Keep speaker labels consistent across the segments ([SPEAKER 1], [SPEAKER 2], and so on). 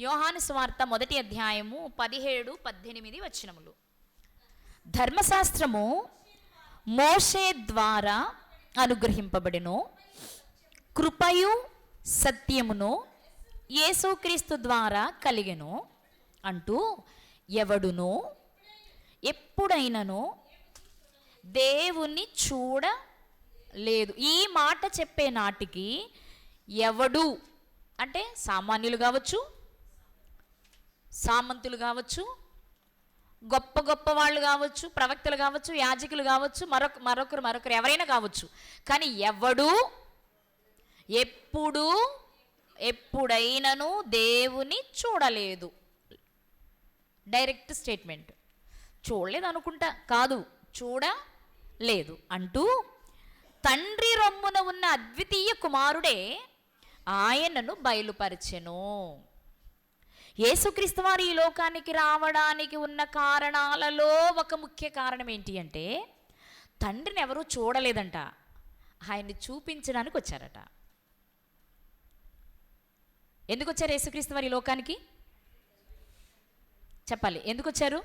[SPEAKER 1] యోహాను సువార్త 1వ అధ్యాయము 17-18 వచనములు. ధర్మశాస్త్రము మోషే ద్వారా అనుగ్రహింపబడెను, కృపయు సత్యమును యేసుక్రీస్తు ద్వారా కలిగెను అంటూ ఎవడును ఎప్పుడైనను దేవుణ్ణి చూడలేదు. ఈ మాట చెప్పే నాటికి ఎవడు అంటే సామాన్యులు కావచ్చు, సామంతులు కావచ్చు, గొప్ప గొప్ప వాళ్ళు కావచ్చు, ప్రవక్తలు కావచ్చు, యాజకులు కావచ్చు, మరొకరు ఎవరైనా కావచ్చు. కానీ ఎవడు ఎప్పుడైనను దేవుని చూడలేదు. Direct statement. చూడలేదు అనుకుంటా కాదు, చూడలేదు అంటూ తండ్రి రొమ్మున ఉన్న అద్వితీయ కుమారుడే ఆయనను బయలుపరచెను. యేసుక్రీస్తు వారు ఈ లోకానికి రావడానికి ఉన్న కారణాలలో ఒక ముఖ్య కారణం ఏంటి అంటే, తండ్రిని ఎవరూ చూడలేదంట, ఆయన్ని చూపించడానికి వచ్చారట. ఎందుకు వచ్చారు యేసుక్రీస్తు వారు ఈ లోకానికి? చెప్పాలి, ఎందుకు వచ్చారు?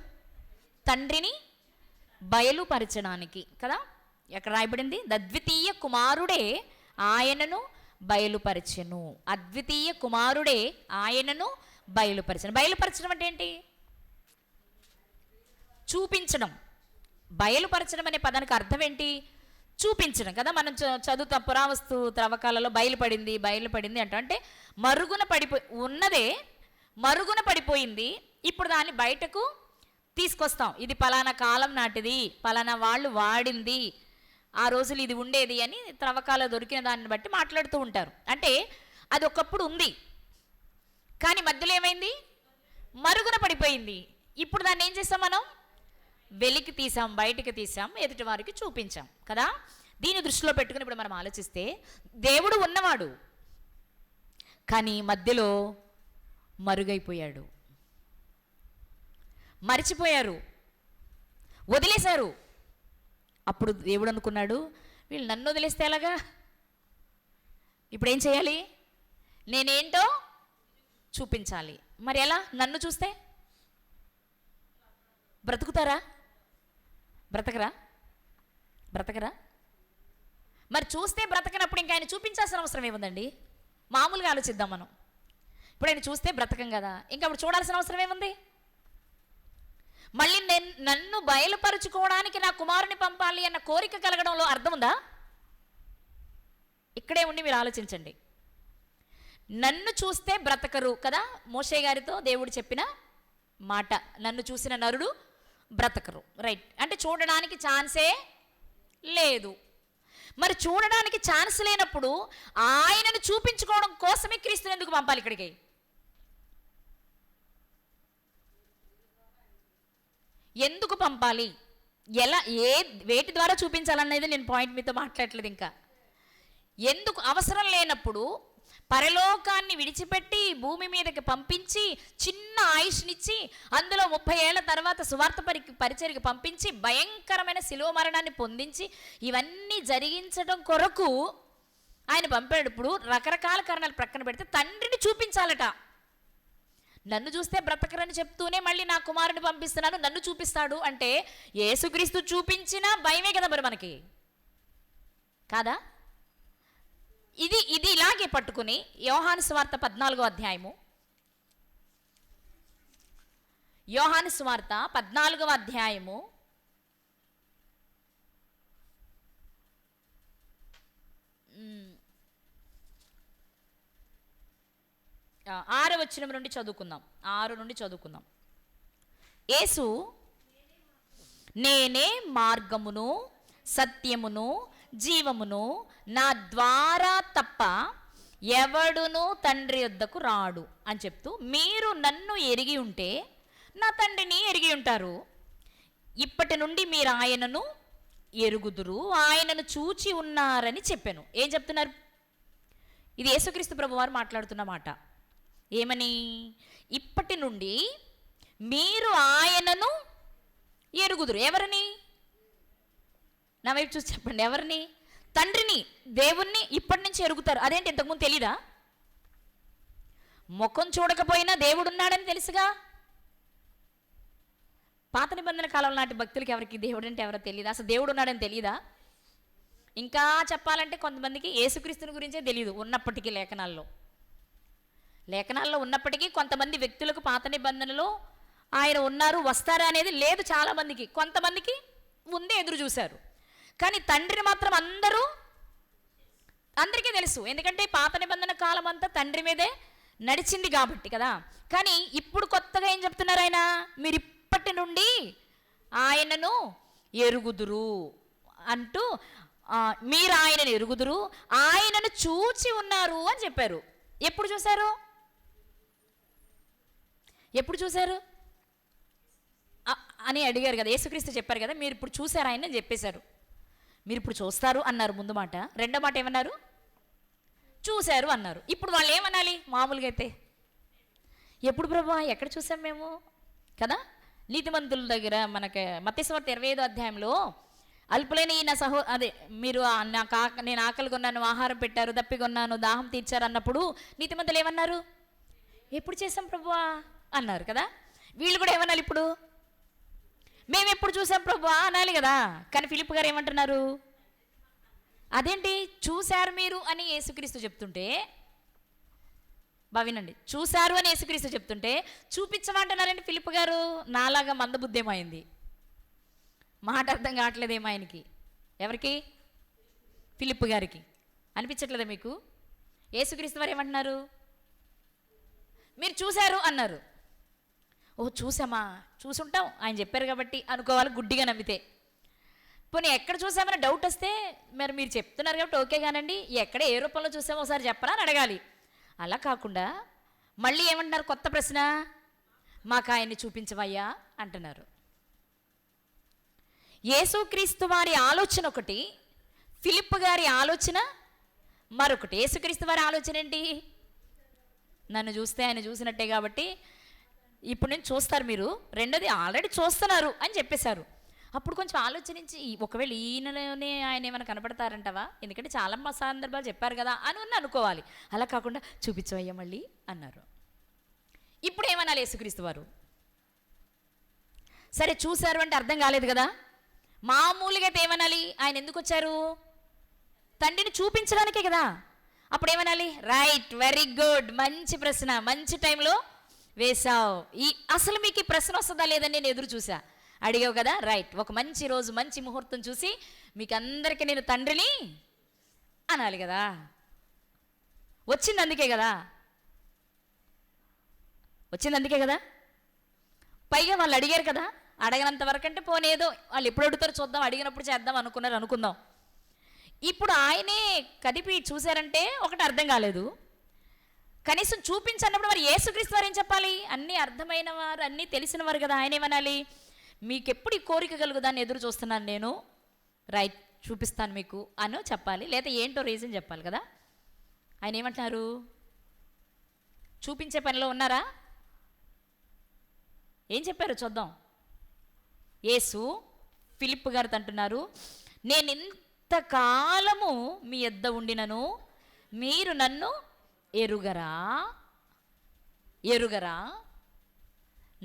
[SPEAKER 1] తండ్రిని బయలుపరచడానికి కదా. ఎక్కడ రాయబడింది? అద్వితీయ కుమారుడే ఆయనను బయలుపరచెను. అద్వితీయ కుమారుడే ఆయనను బయలుపరచను. బయలుపరచడం అంటే ఏంటి? చూపించడం. బయలుపరచడం అనే పదానికి అర్థం ఏంటి? చూపించడం కదా. మనం చదువుతాం పురావస్తు త్రవ్వకాలలో బయలుపడింది అంటే ఉన్నదే మరుగున పడిపోయింది, ఇప్పుడు దాన్ని బయటకు తీసుకొస్తాం. ఇది పలానా కాలం నాటిది, పలానా వాళ్ళు వాడింది, ఆ రోజులు ఇది ఉండేది అని త్రవ్వకాలు దొరికిన దాన్ని బట్టి మాట్లాడుతూ ఉంటారు. అంటే అది ఒకప్పుడు ఉంది, కానీ మధ్యలో ఏమైంది? మరుగున పడిపోయింది. ఇప్పుడు దాన్ని ఏం చేస్తాం? మనం వెలికి తీసాం, బయటికి తీసాం, ఎదుటి వారికి చూపించాం కదా. దీన్ని దృష్టిలో పెట్టుకుని ఇప్పుడు మనం ఆలోచిస్తే, దేవుడు ఉన్నవాడు కానీ మధ్యలో మరుగైపోయాడు, మరిచిపోయారు, వదిలేశారు. అప్పుడు దేవుడు అనుకున్నాడు, వీళ్ళు నన్ను వదిలేస్తే ఎలాగా? ఇప్పుడు ఏం చేయాలి? నేనేంటో చూపించాలి. మరి ఎలా? నన్ను చూస్తే బ్రతుకుతారా? బ్రతకరా? మరి చూస్తే బ్రతకనప్పుడు ఇంకా ఆయన చూపించాల్సిన అవసరం ఏముందండి? మామూలుగా ఆలోచిద్దాం మనం. ఇప్పుడు ఆయన చూస్తే బ్రతకం కదా, ఇంకా అప్పుడు చూడాల్సిన అవసరం ఏముంది? మళ్ళీ నన్ను బయలుపరుచుకోవడానికి నా కుమారుని పంపాలి అన్న కోరిక కలగడంలో అర్థం ఉందా? ఇక్కడే ఉండి మీరు ఆలోచించండి. నన్ను చూస్తే బ్రతకరు కదా, మోషే గారితో దేవుడు చెప్పిన మాట. నన్ను చూసిన నరుడు బ్రతకరు. రైట్. అంటే చూడడానికి ఛాన్సే లేదు. మరి చూడడానికి ఛాన్స్ లేనప్పుడు ఆయనను చూపించుకోవడం కోసమే క్రీస్తుని ఎందుకు పంపాలి ఇక్కడికి? ఎందుకు పంపాలి? ఎలా, వేటి ద్వారా చూపించాలనేది నేను పాయింట్ మీతో మాట్లాడలేదు. ఇంకా ఎందుకు అవసరం లేనప్పుడు పరలోకాన్ని విడిచిపెట్టి భూమి మీదకి పంపించి చిన్న ఆయుష్నిచ్చి అందులో 30 ఏళ్ల తర్వాత సువార్త పరిచర్యకి పంపించి భయంకరమైన శిలువ మరణాన్ని పొందించి ఇవన్నీ జరిగించడం కొరకు ఆయన పంపేటప్పుడు రకరకాల కారణాలు ప్రక్కన పెడితే తండ్రిని చూపించాలట. నన్ను చూస్తే బ్రతకరని చెప్తూనే మళ్ళీ నా కుమారుని పంపిస్తున్నాను, నన్ను చూపిస్తాడు అంటే యేసుక్రీస్తు చూపించినా భయమే కదా మరి మనకి, కాదా? ఇది ఇలాగే పట్టుకుని యోహాను సువార్త 14వ అధ్యాయము, యోహాను సువార్త 14వ అధ్యాయము 6వ వచనం నుండి చదువుకుందాం. 6 నుండి చదువుకుందాం. యేసు, నేనే మార్గమును సత్యమును జీవమును, నా ద్వారా తప్ప ఎవడును తండ్రి యొద్దకు రాడు అని చెప్తూ, మీరు నన్ను ఎరిగి ఉంటే నా తండ్రిని ఎరిగి ఉంటారు. ఇప్పటి నుండి మీరు ఆయనను ఎరుగుదురు, ఆయనను చూచి ఉన్నారని చెప్పాను. ఏం చెప్తున్నారు? ఇది యేసుక్రీస్తు ప్రభువారు మాట్లాడుతున్న మాట. ఏమని? ఇప్పటి నుండి మీరు ఆయనను ఎరుగుదురు. ఎవరిని? నా వైపు చూసి చెప్పండి. ఎవరిని? తండ్రిని, దేవుణ్ణి ఇప్పటి నుంచి ఎరుగుతారు. అదేంటి ఇంతకుముందు తెలీదా? ముఖం చూడకపోయినా దేవుడున్నాడని తెలుసుగా. పాత నిబంధన కాలం నాటి భక్తులకి ఎవరికి దేవుడు అంటే ఎవరో తెలియదా? అసలు దేవుడు ఉన్నాడని తెలియదా? ఇంకా చెప్పాలంటే కొంతమందికి యేసుక్రీస్తుని గురించే తెలియదు ఉన్నప్పటికీ. లేఖనాల్లో ఉన్నప్పటికీ కొంతమంది వ్యక్తులకు పాత నిబంధనలో ఆయన ఉన్నారు వస్తారా అనేది లేదు చాలామందికి. కొంతమందికి ముందే ఎదురు చూశారు. కానీ తండ్రిని మాత్రం అందరికీ తెలుసు. ఎందుకంటే పాత నిబంధన కాలం అంతా తండ్రి మీదే నడిచింది కాబట్టి కదా. కానీ ఇప్పుడు కొత్తగా ఏం చెప్తున్నారు ఆయన? మీరు ఇప్పటి నుండి ఆయనను ఎరుగుదురు అంటూ, మీరు ఆయనను ఎరుగుదురు, ఆయనను చూచి ఉన్నారు అని చెప్పారు. ఎప్పుడు చూశారు? అని అడిగారు కదా. యేసుక్రీస్తు చెప్పారు కదా, మీరు ఇప్పుడు చూశారు ఆయన అని చెప్పేశారు. మీరు ఇప్పుడు చూస్తారు అన్నారు ముందు మాట. రెండో మాట ఏమన్నారు? చూశారు అన్నారు. ఇప్పుడు వాళ్ళు ఏమనాలి మామూలుగా అయితే? ఎప్పుడు ప్రభువా, ఎక్కడ చూసాం మేము కదా? నీతిమంతుల దగ్గర మనకి మత్తయి సువార్త 25వ అధ్యాయంలో అల్పులైన ఈ నా మీరు నేను ఆకలి కొన్నాను, ఆహారం పెట్టారు, దప్పికొన్నాను, దాహం తీర్చారు అన్నప్పుడు నీతిమంతులు ఏమన్నారు? ఎప్పుడు చేసాం ప్రభువా అన్నారు కదా. వీళ్ళు కూడా ఏమనాలి ఇప్పుడు? మేము ఎప్పుడు చూసాం ప్రభువా అనాలి కదా. కానీ ఫిలిప్ గారు ఏమంటున్నారు? అదేంటి చూశారు మీరు అని యేసుక్రీస్తు చెప్తుంటే, వినండి, చూశారు అని యేసుక్రీస్తు చెప్తుంటే చూపించమంటున్నారండి ఫిలిప్ గారు. నాలాగా మందబుద్ధి ఏమైంది, మాట అర్థం కావట్లేదేమో ఆయనకి. ఎవరికి? ఫిలిప్ గారికి. అనిపించట్లేదా మీకు? యేసుక్రీస్తు వారు ఏమంటున్నారు? మీరు చూశారు అన్నారు. ఓ చూసామా, చూసుంటాం ఆయన చెప్పారు కాబట్టి అనుకోవాలి గుడ్డిగా నమ్మితే. పోనీ ఎక్కడ చూసామని డౌట్ వస్తే మరి మీరు చెప్తున్నారు కాబట్టి ఓకే కానండి, ఎక్కడ ఏ రూపంలో చూసామో ఒకసారి చెప్పరా అని అడగాలి. అలా కాకుండా మళ్ళీ ఏమంటున్నారు? కొత్త ప్రశ్న, మాకు ఆయన్ని చూపించవయ్యా అంటున్నారు. యేసుక్రీస్తు వారి ఆలోచన ఒకటి, ఫిలిప్ గారి ఆలోచన మరొకటి. యేసుక్రీస్తు వారి ఆలోచన ఏంటి? నన్ను చూస్తే ఆయన చూసినట్టే కాబట్టి ఇప్పుడు నేను చూస్తారు మీరు. రెండోది ఆల్రెడీ చూస్తున్నారు అని చెప్పేశారు. అప్పుడు కొంచెం ఆలోచించి ఒకవేళ ఈయనలోనే ఆయన ఏమైనా కనపడతారంటవా, ఎందుకంటే చాలా సందర్భాలు చెప్పారు కదా అని అనుకోవాలి. అలా కాకుండా చూపించవయ్యా మళ్ళీ అన్నారు. ఇప్పుడు ఏమనాలి యేసుక్రీస్తు వారు? సరే చూశారు అంటే అర్థం కాలేదు కదా. మామూలుగా అయితే ఏమనాలి? ఆయన ఎందుకు వచ్చారు? తండ్రిని చూపించడానికే కదా. అప్పుడు ఏమనాలి? రైట్, వెరీ గుడ్, మంచి ప్రశ్న, మంచి టైంలో వేసావు. అసలు మీకు ఈ ప్రశ్న వస్తుందా లేదని నేను ఎదురు చూసా. అడిగావు కదా, రైట్, ఒక మంచి రోజు మంచి ముహూర్తం చూసి మీకు అందరికీ నేను తండ్రిని అనాలి కదా. వచ్చింది అందుకే కదా. పైగా వాళ్ళు అడిగారు కదా, అడగనంత వరకు అంటే పోనేదో వాళ్ళు ఎప్పుడు అడుగుతారో చూద్దాం, అడిగినప్పుడు చేద్దాం అనుకుందాం. ఇప్పుడు ఆయనే కదిపి చూశారంటే ఒకటి అర్థం కాలేదు. కనీసం చూపించన్నప్పుడు మరి యేసుక్రీస్తు వారు ఏం చెప్పాలి? అన్నీ అర్థమైన వారు, అన్నీ తెలిసిన వారు కదా. ఆయన ఏమనాలి? మీకు ఎప్పుడు ఈ కోరిక కలుగుదాన్ని ఎదురు చూస్తున్నాను నేను, రైట్ చూపిస్తాను మీకు అని చెప్పాలి. లేదా ఏంటో రీజన్ చెప్పాలి కదా. ఆయన ఏమంటున్నారు? చూపించే పనిలో ఉన్నారా? ఏం చెప్పారు చూద్దాం. యేసు ఫిలిప్ గారితో అంటున్నారు, నేను ఇంతకాలము మీ యొద్ద ఉండినను మీరు నన్ను ఎరుగరా?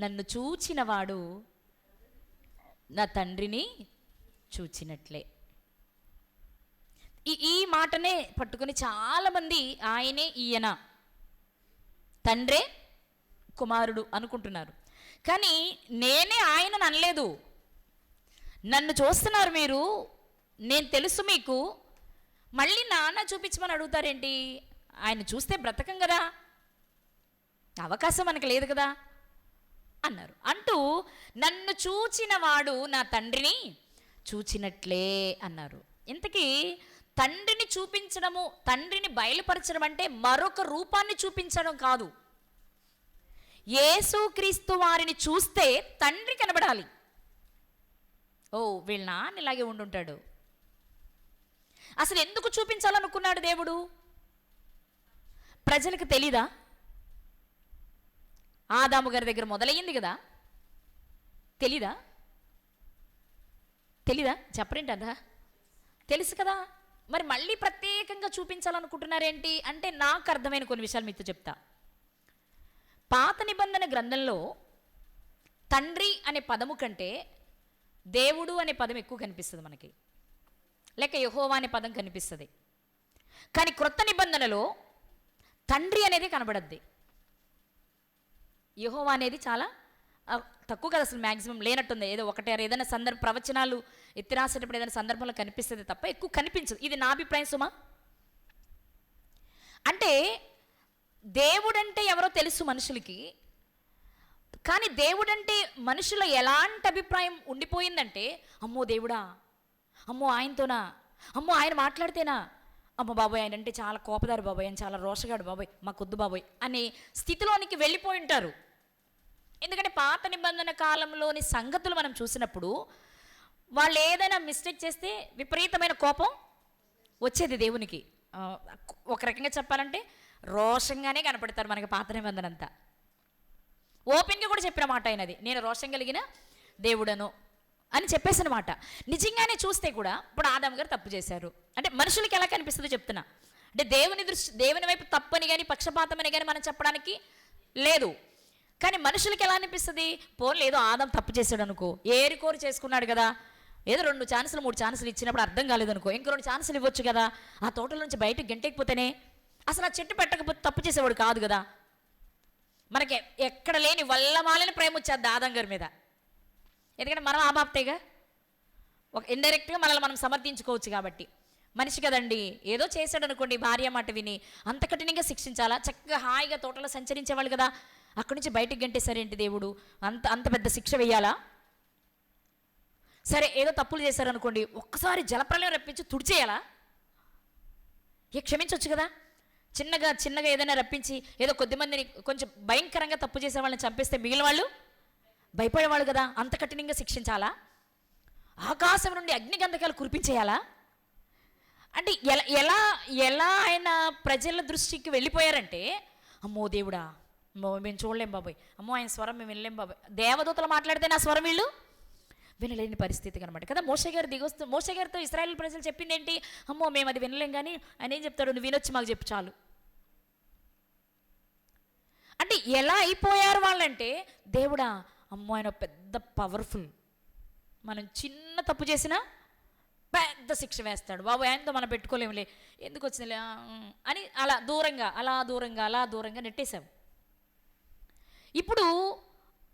[SPEAKER 1] నన్ను చూచినవాడు నా తండ్రిని చూచినట్లే. ఈ మాటనే పట్టుకొని చాలామంది ఆయనే ఈయన, తండ్రే కుమారుడు అనుకుంటున్నారు. కానీ నేనే ఆయనను అనలేదు. నన్ను చూస్తున్నారు మీరు, నేను తెలుసు మీకు, మళ్ళీ నాన్న చూపించమని అడుగుతారేంటి? ఆయన చూస్తే బ్రతకం కదా, అవకాశం మనకు లేదు కదా అన్నారు. అంటూ నన్ను చూచిన వాడు నా తండ్రిని చూచినట్లే అన్నారు. ఇంతకీ తండ్రిని చూపించడము, తండ్రిని బయలుపరచడం అంటే మరొక రూపాన్ని చూపించడం కాదు. యేసుక్రీస్తు వారిని చూస్తే తండ్రి కనబడాలి. ఓ వీళ్ళ నాన్న ఇలాగే ఉండుంటాడు. అసలు ఎందుకు చూపించాలనుకున్నాడు దేవుడు? ప్రజలకు తెలీదా? ఆదాము గారి దగ్గర మొదలయ్యింది కదా, తెలీదా? చెప్పరేంటదా? తెలుసు కదా. మరి మళ్ళీ ప్రత్యేకంగా చూపించాలనుకుంటున్నారేంటి అంటే నాకు అర్థమైన కొన్ని విషయాలు మీతో చెప్తా. పాత నిబంధన గ్రంథంలో తండ్రి అనే పదము కంటే దేవుడు అనే పదం ఎక్కువ కనిపిస్తుంది మనకి, లేక యెహోవా అనే పదం కనిపిస్తుంది. కానీ క్రొత్త నిబంధనలో తండ్రి అనేది కనబడద్ది, యెహోవా అనేది చాలా తక్కువ కదా, అసలు మ్యాక్సిమం లేనట్టుంది. ఏదో ఒకటే ఏదైనా ప్రవచనాలు ఎత్తి రాసేటప్పుడు ఏదైనా సందర్భంలో కనిపిస్తుంది తప్ప ఎక్కువ కనిపించదు. ఇది నా అభిప్రాయం సుమా. అంటే దేవుడంటే ఎవరో తెలుసు మనుషులకి, కానీ దేవుడంటే మనుషుల ఎలాంటి అభిప్రాయం ఉండిపోయిందంటే, అమ్మో దేవుడా, అమ్మో ఆయనతోనా, అమ్మో ఆయన మాట్లాడితేనా, అమ్మో బాబోయ్ ఆయన అంటే చాలా కోపదారు బాబోయ్, ఆయన చాలా రోషగాడు బాబోయ్, మాకొద్దు బాబోయ్ అనే స్థితిలోనికి వెళ్ళిపోయి ఉంటారు. ఎందుకంటే పాత నిబంధన కాలంలోని సంగతులు మనం చూసినప్పుడు వాళ్ళు ఏదైనా మిస్టేక్ చేస్తే విపరీతమైన కోపం వచ్చేది దేవునికి. ఒక రకంగా చెప్పాలంటే రోషంగానే కనపడతారు మనకి పాత నిబంధన అంతా. ఓపెన్గా కూడా చెప్పిన మాట అయినది, నేను రోషం కలిగిన దేవుడను అని చెప్పేసిన మాట. నిజంగానే చూస్తే కూడా ఇప్పుడు ఆదాము గారు తప్పు చేశారు అంటే మనుషులకి ఎలా కనిపిస్తుందో చెప్తున్నా. అంటే దేవుని వైపు తప్పని కానీ పక్షపాతమని కానీ మనం చెప్పడానికి లేదు. కానీ మనుషులకి ఎలా అనిపిస్తుంది, పోన్లు ఏదో ఆదాం తప్పు చేశాడు అనుకో, ఏరికోరు చేసుకున్నాడు కదా, ఏదో 2 ఛాన్సులు 3 ఛాన్సులు ఇచ్చినప్పుడు అర్థం కాలేదనుకో, ఇంకో 2 ఛాన్సులు ఇవ్వచ్చు కదా, ఆ తోటల నుంచి బయటకు గెంటేకపోతేనే అసలు ఆ చెట్టు పెట్టకపోతే తప్పు చేసేవాడు కాదు కదా. మనకి ఎక్కడ లేని వల్లమాలని ప్రేమ వచ్చేది ఆదాం గారి మీద. ఎందుకంటే మనం ఆ బాప్తేగా, ఒక ఇండైరెక్ట్గా మనల్ని మనం సమర్థించుకోవచ్చు కాబట్టి. మనిషి కదండి, ఏదో చేశాడు అనుకోండి, భార్య మాట విని అంత కఠినంగా శిక్షించాలా? చక్కగా హాయిగా తోటలో సంచరించేవాళ్ళు కదా, అక్కడి నుంచి బయటకు గంటేసరేంటి దేవుడు, అంత పెద్ద శిక్ష వేయాలా? సరే ఏదో తప్పులు చేశారనుకోండి, ఒక్కసారి జలప్రలయం రప్పించి తుడిచేయాలా? క్షమించవచ్చు కదా, చిన్నగా ఏదైనా రప్పించి ఏదో కొద్దిమందిని కొంచెం భయంకరంగా తప్పు చేసే వాళ్ళని చంపేస్తే మిగిలిన వాళ్ళు భయపడేవాళ్ళు కదా, అంత కఠినంగా శిక్షించాలా? ఆకాశం నుండి అగ్నిగంధకాలు కురిపించేయాలా? అంటే ఎలా ఎలా ఆయన ప్రజల దృష్టికి వెళ్ళిపోయారంటే, అమ్మో దేవుడా, మేము చూడలేం బాబాయ్, అమ్మో ఆయన స్వరం మేము వినలేం బాబాయ్. దేవదూతలు మాట్లాడితే నా స్వరం వీళ్ళు వినలేని పరిస్థితి కనమాట కదా. మోషే గారితో ఇశ్రాయేల్ ప్రజలు చెప్పింది ఏంటి, అమ్మో మేము అది వినలేం, కానీ ఆయన ఏం చెప్తాడు, నువ్వు వినొచ్చి మాకు చెప్పు చాలు. అంటే ఎలా అయిపోయారు వాళ్ళంటే, దేవుడా అమ్మో ఆయన పెద్ద పవర్ఫుల్, మనం చిన్న తప్పు చేసినా పెద్ద శిక్ష వేస్తాడు బాబు, ఆయనతో మనం పెట్టుకోలేములే, ఎందుకు వచ్చిందిలే అని అలా దూరంగా నెట్టేశాం. ఇప్పుడు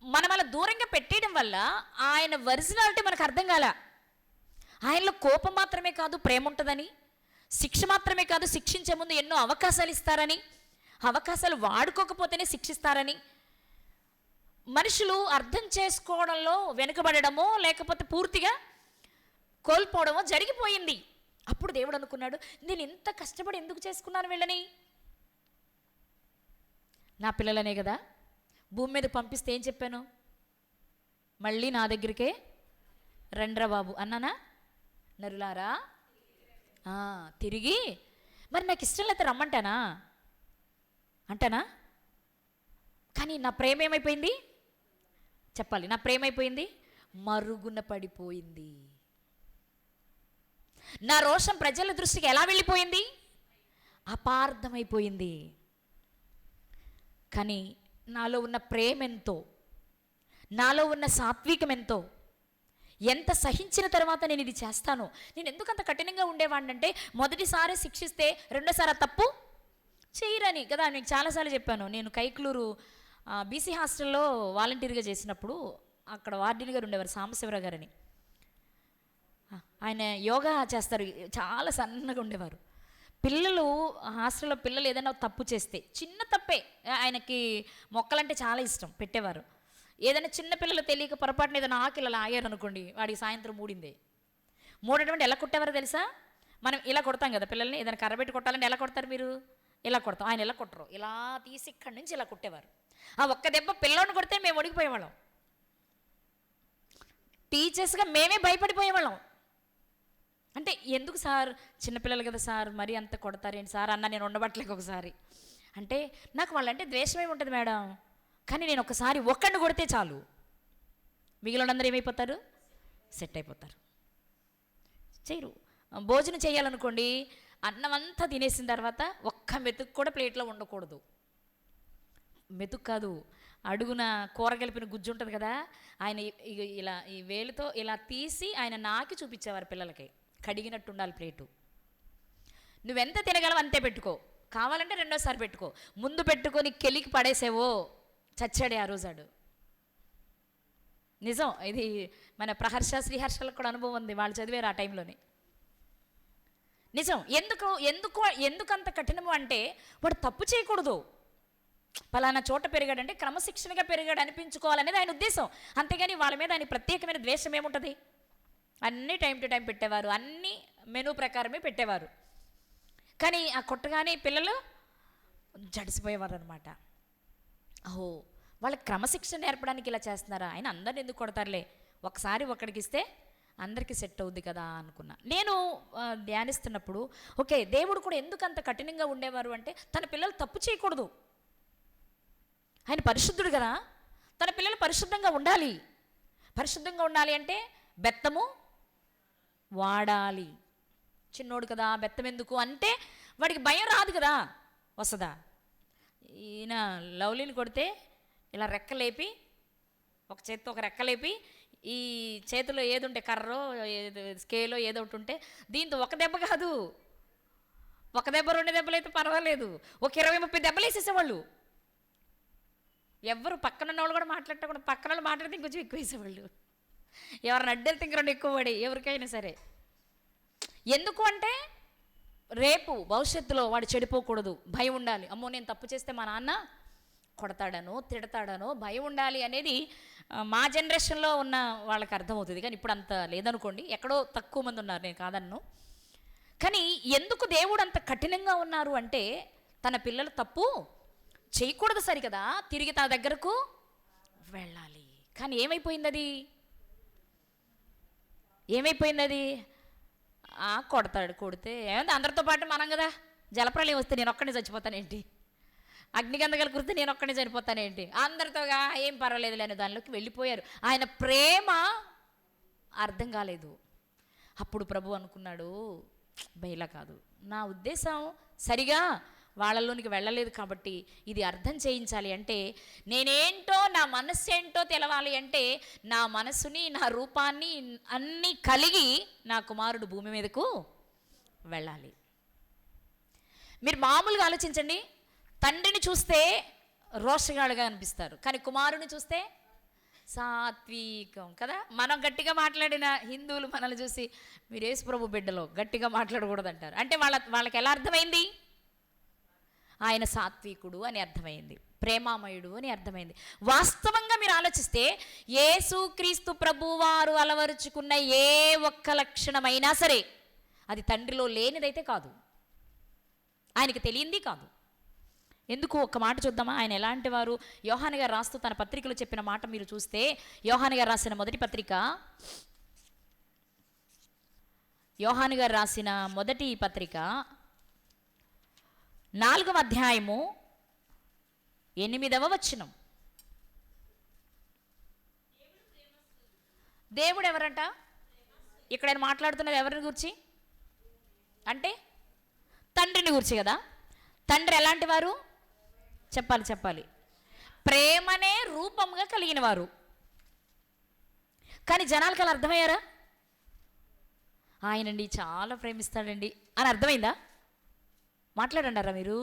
[SPEAKER 1] మనం అలా దూరంగా పెట్టేయడం వల్ల ఆయన ఒరిజినాలిటీ మనకు అర్థం కాల. ఆయనలో కోపం మాత్రమే కాదు ప్రేమ ఉంటుందని, శిక్ష మాత్రమే కాదు శిక్షించే ముందు ఎన్నో అవకాశాలు ఇస్తారని, అవకాశాలు వాడుకోకపోతేనే శిక్షిస్తారని, మనుషులు అర్థం చేసుకోవడంలో వెనుకబడడమో లేకపోతే పూర్తిగా కోల్పోవడమో జరిగిపోయింది. అప్పుడు దేవుడు అనుకున్నాడు, నేను ఇంత కష్టపడి ఎందుకు చేసుకున్నాను వీళ్ళని, నా పిల్లలనే కదా భూమి మీద పంపిస్తే ఏం చెప్పాను, మళ్ళీ నా దగ్గరికే రండ్రా బాబు అన్నానా, నరులారా తిరిగి, మరి నాకు ఇష్టం లేకపోతే రమ్మంటానా అంటానా? కానీ నా ప్రేమ ఏమైపోయింది చెప్పాలి, నా ప్రేమ అయిపోయింది మరుగున పడిపోయింది. నా రోషం ప్రజల దృష్టికి ఎలా వెళ్ళిపోయింది, అపార్థమైపోయింది. కానీ నాలో ఉన్న ప్రేమ ఎంతో, నాలో ఉన్న సాత్వికం ఎంతో, ఎంత సహించిన తర్వాత నేను ఇది చేస్తాను. నేను ఎందుకు అంత కఠినంగా ఉండేవాడిని అంటే, మొదటిసారి శిక్షిస్తే రెండోసారి తప్పు చేయరని కదా. మీకు చాలాసార్లు చెప్పాను, నేను కైక్లూరు బీసీ హాస్టల్లో వాలంటీర్గా చేసినప్పుడు అక్కడ వార్డెన్ గారు ఉండేవారు, సాంబశివరావు గారని. ఆయన యోగా చేస్తారు, చాలా సన్నగా ఉండేవారు. పిల్లలు హాస్టల్లో పిల్లలు ఏదైనా తప్పు చేస్తే, చిన్న తప్పే, ఆయనకి మొక్కలంటే చాలా ఇష్టం, పెట్టేవారు. ఏదైనా చిన్న పిల్లలు తెలియక పొరపాటున ఏదైనా ఆకిలు అలా ఆగారు అనుకోండి, వాడికి సాయంత్రం మూడేటువంటి ఎలా కొట్టేవారో తెలుసా? మనం ఇలా కొడతాం కదా పిల్లల్ని, ఏదైనా కర్రబెట్టి కొట్టాలంటే ఎలా కొడతారు మీరు, ఇలా కొడతాం. ఆయన ఎలా కొట్టరు, ఇలా తీసి ఇక్కడి నుంచి ఇలా కొట్టేవారు. ఆ ఒక్క దెబ్బ పిల్లోని కొడితే మేము ఒడిగిపోయేవాళ్ళం, టీచర్స్గా మేమే భయపడిపోయేవాళ్ళం. అంటే ఎందుకు సార్, చిన్నపిల్లలు కదా సార్, మరీ అంత కొడతారేంటి సార్ అన్న, నేను ఉండబట్టలేక ఒకసారి. అంటే నాకు వాళ్ళంటే ద్వేషమే ఉంటుంది మేడం, కానీ నేను ఒకసారి ఒక్కడిని కొడితే చాలు, మిగిలినందరూ ఏమైపోతారు, సెట్ అయిపోతారు, చేయరు. భోజనం చేయాలనుకోండి, అన్నం అంతా తినేసిన తర్వాత ఒక్క మెతుకు కూడా ప్లేట్లో ఉండకూడదు, మెతుకు కాదు, అడుగున కూర కలిపిన గుజ్జు ఉంటుంది కదా, ఆయన ఇలా ఈ వేలుతో ఇలా తీసి ఆయన నాకి చూపించేవారు పిల్లలకి. కడిగినట్టు ఉండాలి ప్లేటు. నువ్వెంత తినగలవు అంతే పెట్టుకో, కావాలంటే రెండోసారి పెట్టుకో. ముందు పెట్టుకొని కెలికి పడేసేవో చచ్చాడే ఆ రోజాడు. నిజం, ఇది మన ప్రహర్ష శ్రీహర్షలకు కూడా అనుభవం ఉంది, వాళ్ళు చదివారు ఆ టైంలోనే. నిజం. ఎందుకంత కఠినము అంటే వాడు తప్పు చేయకూడదు, పలానా చోట పెరిగాడంటే క్రమశిక్షణగా పెరిగాడు అనిపించుకోవాలనేది ఆయన ఉద్దేశం. అంతేగాని వాళ్ళ మీద ఆయన ప్రత్యేకమైన ద్వేషం ఏముంటుంది. అన్నీ టైం టు టైం పెట్టేవారు, అన్నీ మెనూ ప్రకారమే పెట్టేవారు. కానీ ఆ కొట్టగానే పిల్లలు జడిసిపోయేవారు అనమాట. ఓహో, వాళ్ళకి క్రమశిక్షణ నేర్పడానికి ఇలా చేస్తున్నారా, ఆయన అందరిని ఎందుకు కొడతారులే, ఒకసారి ఒక్కడికి ఇస్తే అందరికీ సెట్ అవుద్ది కదా అనుకున్నా. నేను ధ్యానిస్తున్నప్పుడు ఓకే, దేవుడు కూడా ఎందుకు అంత కఠినంగా ఉండేవారు అంటే తన పిల్లలు తప్పు చేయకూడదు. ఆయన పరిశుద్ధుడు కదా, తన పిల్లలు పరిశుద్ధంగా ఉండాలి. పరిశుద్ధంగా ఉండాలి అంటే బెత్తము వాడాలి. చిన్నోడు కదా, బెత్తం ఎందుకు అంటే వాడికి భయం రాదు కదా, వస్తుందా. ఈయన లవ్లీని కొడితే ఇలా రెక్కలేపి, ఒక చేత్తో ఒక రెక్కలేపి, ఈ చేతిలో ఏది ఉంటే కర్రో స్కేలో ఏదో ఒకటి ఉంటే దీంతో ఒక దెబ్బ కాదు, ఒక దెబ్బ 2 దెబ్బలు అయితే పర్వాలేదు, ఒక 20-30 దెబ్బలు వేసేసేవాళ్ళు. ఎవరు పక్కన ఉన్న వాళ్ళు కూడా మాట్లాడటం, పక్కన వాళ్ళు మాట్లాడితే ఇంకొంచెం ఎక్కువ వేసేవాళ్ళు. ఎవరిని అడ్డెళ్తే ఇంక 2 ఎక్కువ పడి ఎవరికైనా సరే. ఎందుకు అంటే రేపు భవిష్యత్తులో వాడు చెడిపోకూడదు, భయం ఉండాలి. అమ్మో నేను తప్పు చేస్తే మా నాన్న కొడతాడనో తిడతాడనో భయం ఉండాలి అనేది మా జనరేషన్లో ఉన్న వాళ్ళకి అర్థమవుతుంది. కానీ ఇప్పుడు అంత లేదనుకోండి, ఎక్కడో తక్కువ మంది ఉన్నారు, నేను కాదన్ను. కానీ ఎందుకు దేవుడు అంత కఠినంగా ఉన్నారు అంటే తన పిల్లలు తప్పు చేయకూడదు సరికదా, తిరిగి తన దగ్గరకు వెళ్ళాలి. కానీ ఏమైపోయింది అది కొడతాడు, కొడితే ఏమంటే అందరితో పాటు మనం కదా. జలప్రలయం వస్తే నేను ఒక్కడిని చచ్చిపోతానేంటి, అగ్నిగంధకాలు కురిస్తే నేను ఒక్కడిని చనిపోతానేంటి, అందరితోగా ఏం పర్వాలేదు లేని దానిలోకి వెళ్ళిపోయారు. ఆయన ప్రేమ అర్థం కాలేదు. అప్పుడు ప్రభు అనుకున్నాడు, బయలా కాదు, నా ఉద్దేశం సరిగా వాళ్ళలోనికి వెళ్ళలేదు కాబట్టి ఇది అర్థం చేయించాలి అంటే నేనేంటో, నా మనస్సు ఏంటో తెలవాలి అంటే నా మనస్సుని, నా రూపాన్ని అన్నీ కలిగి నా కుమారుడు భూమి మీదకు వెళ్ళాలి. మీరు మామూలుగా ఆలోచించండి, తండ్రిని చూస్తే రోషగాడుగా అనిపిస్తారు, కానీ కుమారుని చూస్తే సాత్వికం కదా. మనం గట్టిగా మాట్లాడిన హిందువులు మనల్ని చూసి మీరు యేసు ప్రభు బిడ్డలో గట్టిగా మాట్లాడకూడదు అంటారు. అంటే వాళ్ళకి ఎలా అర్థమైంది, ఆయన సాత్వికుడు అని అర్థమైంది, ప్రేమామయుడు అని అర్థమైంది. వాస్తవంగా మీరు ఆలోచిస్తే యేసుక్రీస్తు ప్రభువారు అలవరుచుకున్న ఏ ఒక్క లక్షణమైనా సరే అది తండ్రిలో లేనిదైతే కాదు, ఆయనకి తెలియంది కాదు. ఎందుకు ఒక్క మాట చూద్దామా, ఆయన ఎలాంటి వారు. యోహాను గారు రాస్తూ తన పత్రికలో చెప్పిన మాట మీరు చూస్తే, యోహాను గారు రాసిన మొదటి పత్రిక, యోహాను గారు రాసిన మొదటి పత్రిక 4వ అధ్యాయము 8వ వచనం. దేవుడు ఎవరంట, ఇక్కడ ఆయన మాట్లాడుతున్నది ఎవరిని గురించి అంటే తండ్రిని గురించి కదా. తండ్రి ఎలాంటి వారు చెప్పాలి, ప్రేమనే రూపంగా కలిగిన వారు. కానీ జనాలకి అలా అర్థమయ్యారా, ఆయనండి చాలా ప్రేమిస్తాడండి అని అర్థమైందా? మాట్లాడండారా మీరు?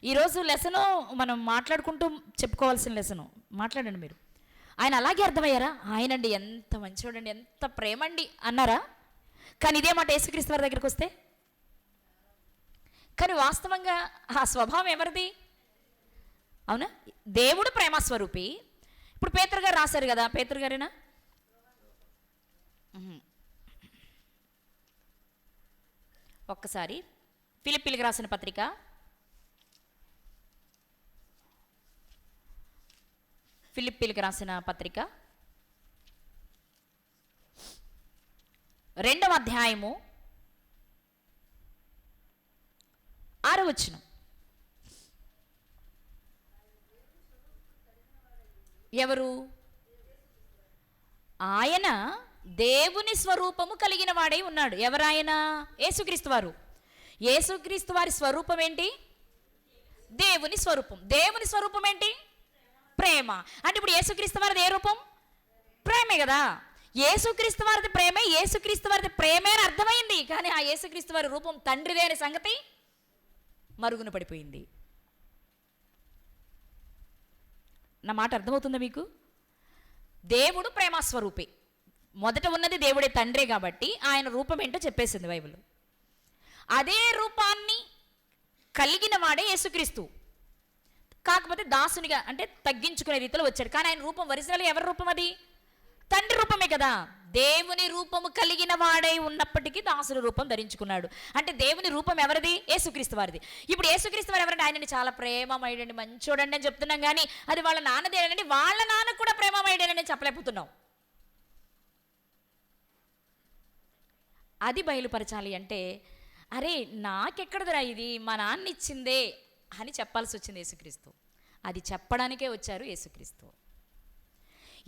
[SPEAKER 1] ఈరోజు లెసను మనం మాట్లాడుకుంటూ చెప్పుకోవాల్సిన లెసను మాట్లాడండి మీరు. ఆయన అలాగే అర్థమయ్యారా, ఆయనండి ఎంత మంచివాడండి, ఎంత ప్రేమండి అన్నారా? కానీ ఇదే మాట యేసుక్రీస్తు వారి దగ్గరికి వస్తే, కానీ వాస్తవంగా ఆ స్వభావం ఎవరిది? అవునా, దేవుడు ప్రేమస్వరూపి. ఇప్పుడు పేతురు గారు రాశారు కదా, పేతురు గారేనా? ఒక్కసారి ఫిలిప్పీలకు రాసిన పత్రిక, ఫిలిప్పీలకు రాసిన పత్రిక 2వ అధ్యాయము 6వ వచనం. ఎవరు? ఆయన దేవుని స్వరూపము కలిగిన వాడై ఉన్నాడు. ఎవరాయన? యేసుక్రీస్తు వారు. యేసుక్రీస్తు వారి స్వరూపం ఏంటి? దేవుని స్వరూపం. దేవుని స్వరూపం ఏంటి? ప్రేమ. అంటే ఇప్పుడు యేసుక్రీస్తు వారిది ఏ రూపం? ప్రేమే కదా. యేసుక్రీస్తు వారిది ప్రేమే, యేసుక్రీస్తు వారిది ప్రేమే అని అర్థమైంది. కానీ ఆ యేసుక్రీస్తు వారి రూపం తండ్రిదే అనే సంగతి మరుగున పడిపోయింది. నా మాట అర్థమవుతుందా మీకు? దేవుడు ప్రేమస్వరూపే. మొదట ఉన్నది దేవుడే, తండ్రే. కాబట్టి ఆయన రూపం ఏంటో చెప్పేసింది బైబిల్. అదే రూపాన్ని కలిగిన వాడే యేసుక్రీస్తు. కాకపోతే దాసునిగా, అంటే తగ్గించుకునే రీతిలో వచ్చాడు. కానీ ఆయన రూపం ఒరిజినల్గా ఎవరి రూపం? అది తండ్రి రూపమే కదా. దేవుని రూపము కలిగిన వాడై ఉన్నప్పటికీ దాసుని రూపం ధరించుకున్నాడు. అంటే దేవుని రూపం ఎవరిది? యేసుక్రీస్తు వారిది. ఇప్పుడు యేసుక్రీస్తు వారు ఎవరంటే ఆయనని చాలా ప్రేమమయుడండి, మంచోడండి అని చెప్తున్నాం. కానీ అది వాళ్ళ నాన్నదేనండి, వాళ్ళ నాన్న కూడా ప్రేమమయుడేనని చెప్పలేకపోతున్నాం. అది బయలుపరచాలి అంటే, అరే నాకెక్కడదరా ఇది, మా నాన్న ఇచ్చిందే అని చెప్పాల్సి వచ్చింది యేసుక్రీస్తు. అది చెప్పడానికే వచ్చారు యేసుక్రీస్తు.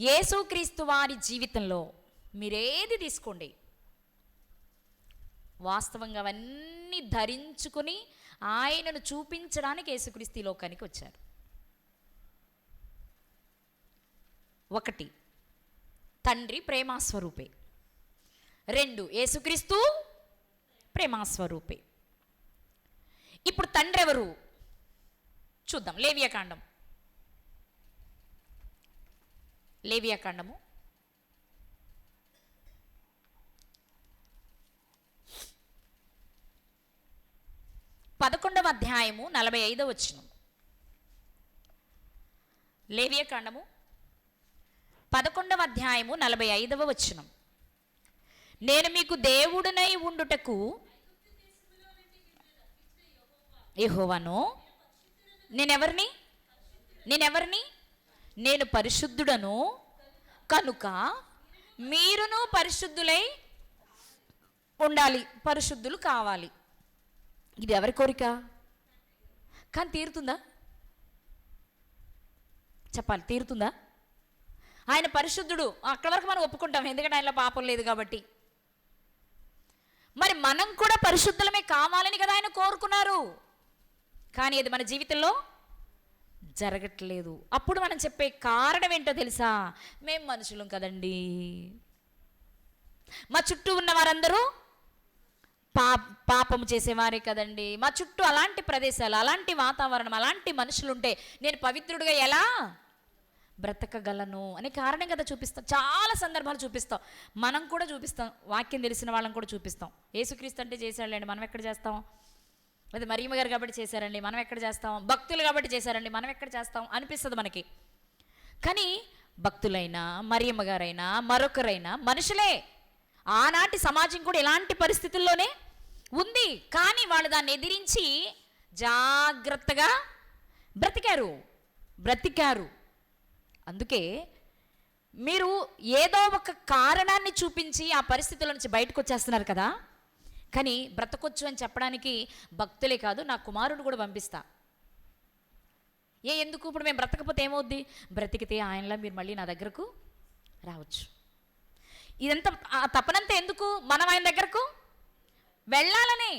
[SPEAKER 1] యేసుక్రీస్తు వారి జీవితంలో మీరేది తీసుకోండి, వాస్తవంగా అవన్నీ ధరించుకుని ఆయనను చూపించడానికి యేసుక్రీస్తు ఈ లోకానికి వచ్చారు. ఒకటి, తండ్రి ప్రేమాస్వరూపే. రెండు, యేసుక్రీస్తు ప్రేమాస్వరూపే. ఇప్పుడు తండ్రి ఎవరు చూద్దాం. లేవియాకాండం 11వ అధ్యాయము 45వ వచనం. లేవియాకాండము 11వ అధ్యాయము 45వ వచనం. నేను మీకు దేవుడనై ఉండుటకు యెహోవాను. నేనెవరిని? నేను పరిశుద్ధుడను కనుక మీరును పరిశుద్ధులై ఉండాలి, పరిశుద్ధులు కావాలి. ఇది ఎవరి కోరిక? కానీ తీరుతుందా? చెప్పాలి, తీరుతుందా? ఆయన పరిశుద్ధుడు, అక్కడి వరకు మనం ఒప్పుకుంటాం, ఎందుకంటే ఆయనలో పాపం లేదు కాబట్టి. మరి మనం కూడా పరిశుద్ధులమే కావాలని కదా ఆయన కోరుకున్నారు. కానీ అది మన జీవితంలో జరగట్లేదు. అప్పుడు మనం చెప్పే కారణం ఏంటో తెలుసా? మేము మనుషులం కదండి, మా చుట్టూ ఉన్న వారందరూ పాపం చేసేవారే కదండి, మా చుట్టూ అలాంటి ప్రదేశాలు, అలాంటి వాతావరణం, అలాంటి మనుషులుంటే నేను పవిత్రుడిగా ఎలా బ్రతకగలను అనే కారణం కదా చూపిస్తాం. చాలా సందర్భాలు చూపిస్తాం, మనం కూడా చూపిస్తాం, వాక్యం తెలిసిన వాళ్ళని కూడా చూపిస్తాం. యేసుక్రీస్తు అంటే చేశాడులేండి, మనం ఎక్కడ చేస్తాం? లేదా మరియమ్మ గారు కాబట్టి చేశారండి, మనం ఎక్కడ చేస్తాం? భక్తులు కాబట్టి చేశారండి, మనం ఎక్కడ చేస్తాం అనిపిస్తుంది మనకి. కానీ భక్తులైనా, మరియమ్మ గారైనా, మరొకరైనా మనుషులే. ఆనాటి సమాజం కూడా ఇలాంటి పరిస్థితుల్లోనే ఉంది. కానీ వాళ్ళు దాన్ని ఎదిరించి జాగ్రత్తగా బ్రతికారు. అందుకే మీరు ఏదో ఒక కారణాన్ని చూపించి ఆ పరిస్థితుల నుంచి బయటకు వచ్చేస్తున్నారు కదా. కానీ బ్రతకొచ్చు అని చెప్పడానికి భక్తులే కాదు, నా కుమారుడు కూడా పంపిస్తా. ఎందుకు? ఇప్పుడు మేము బ్రతకపోతే ఏమవుద్ది? బ్రతికితే ఆయనలా మీరు మళ్ళీ నా దగ్గరకు రావచ్చు. ఇదంతా తప్పనంతా ఎందుకు? మనం ఆయన దగ్గరకు వెళ్ళాలని.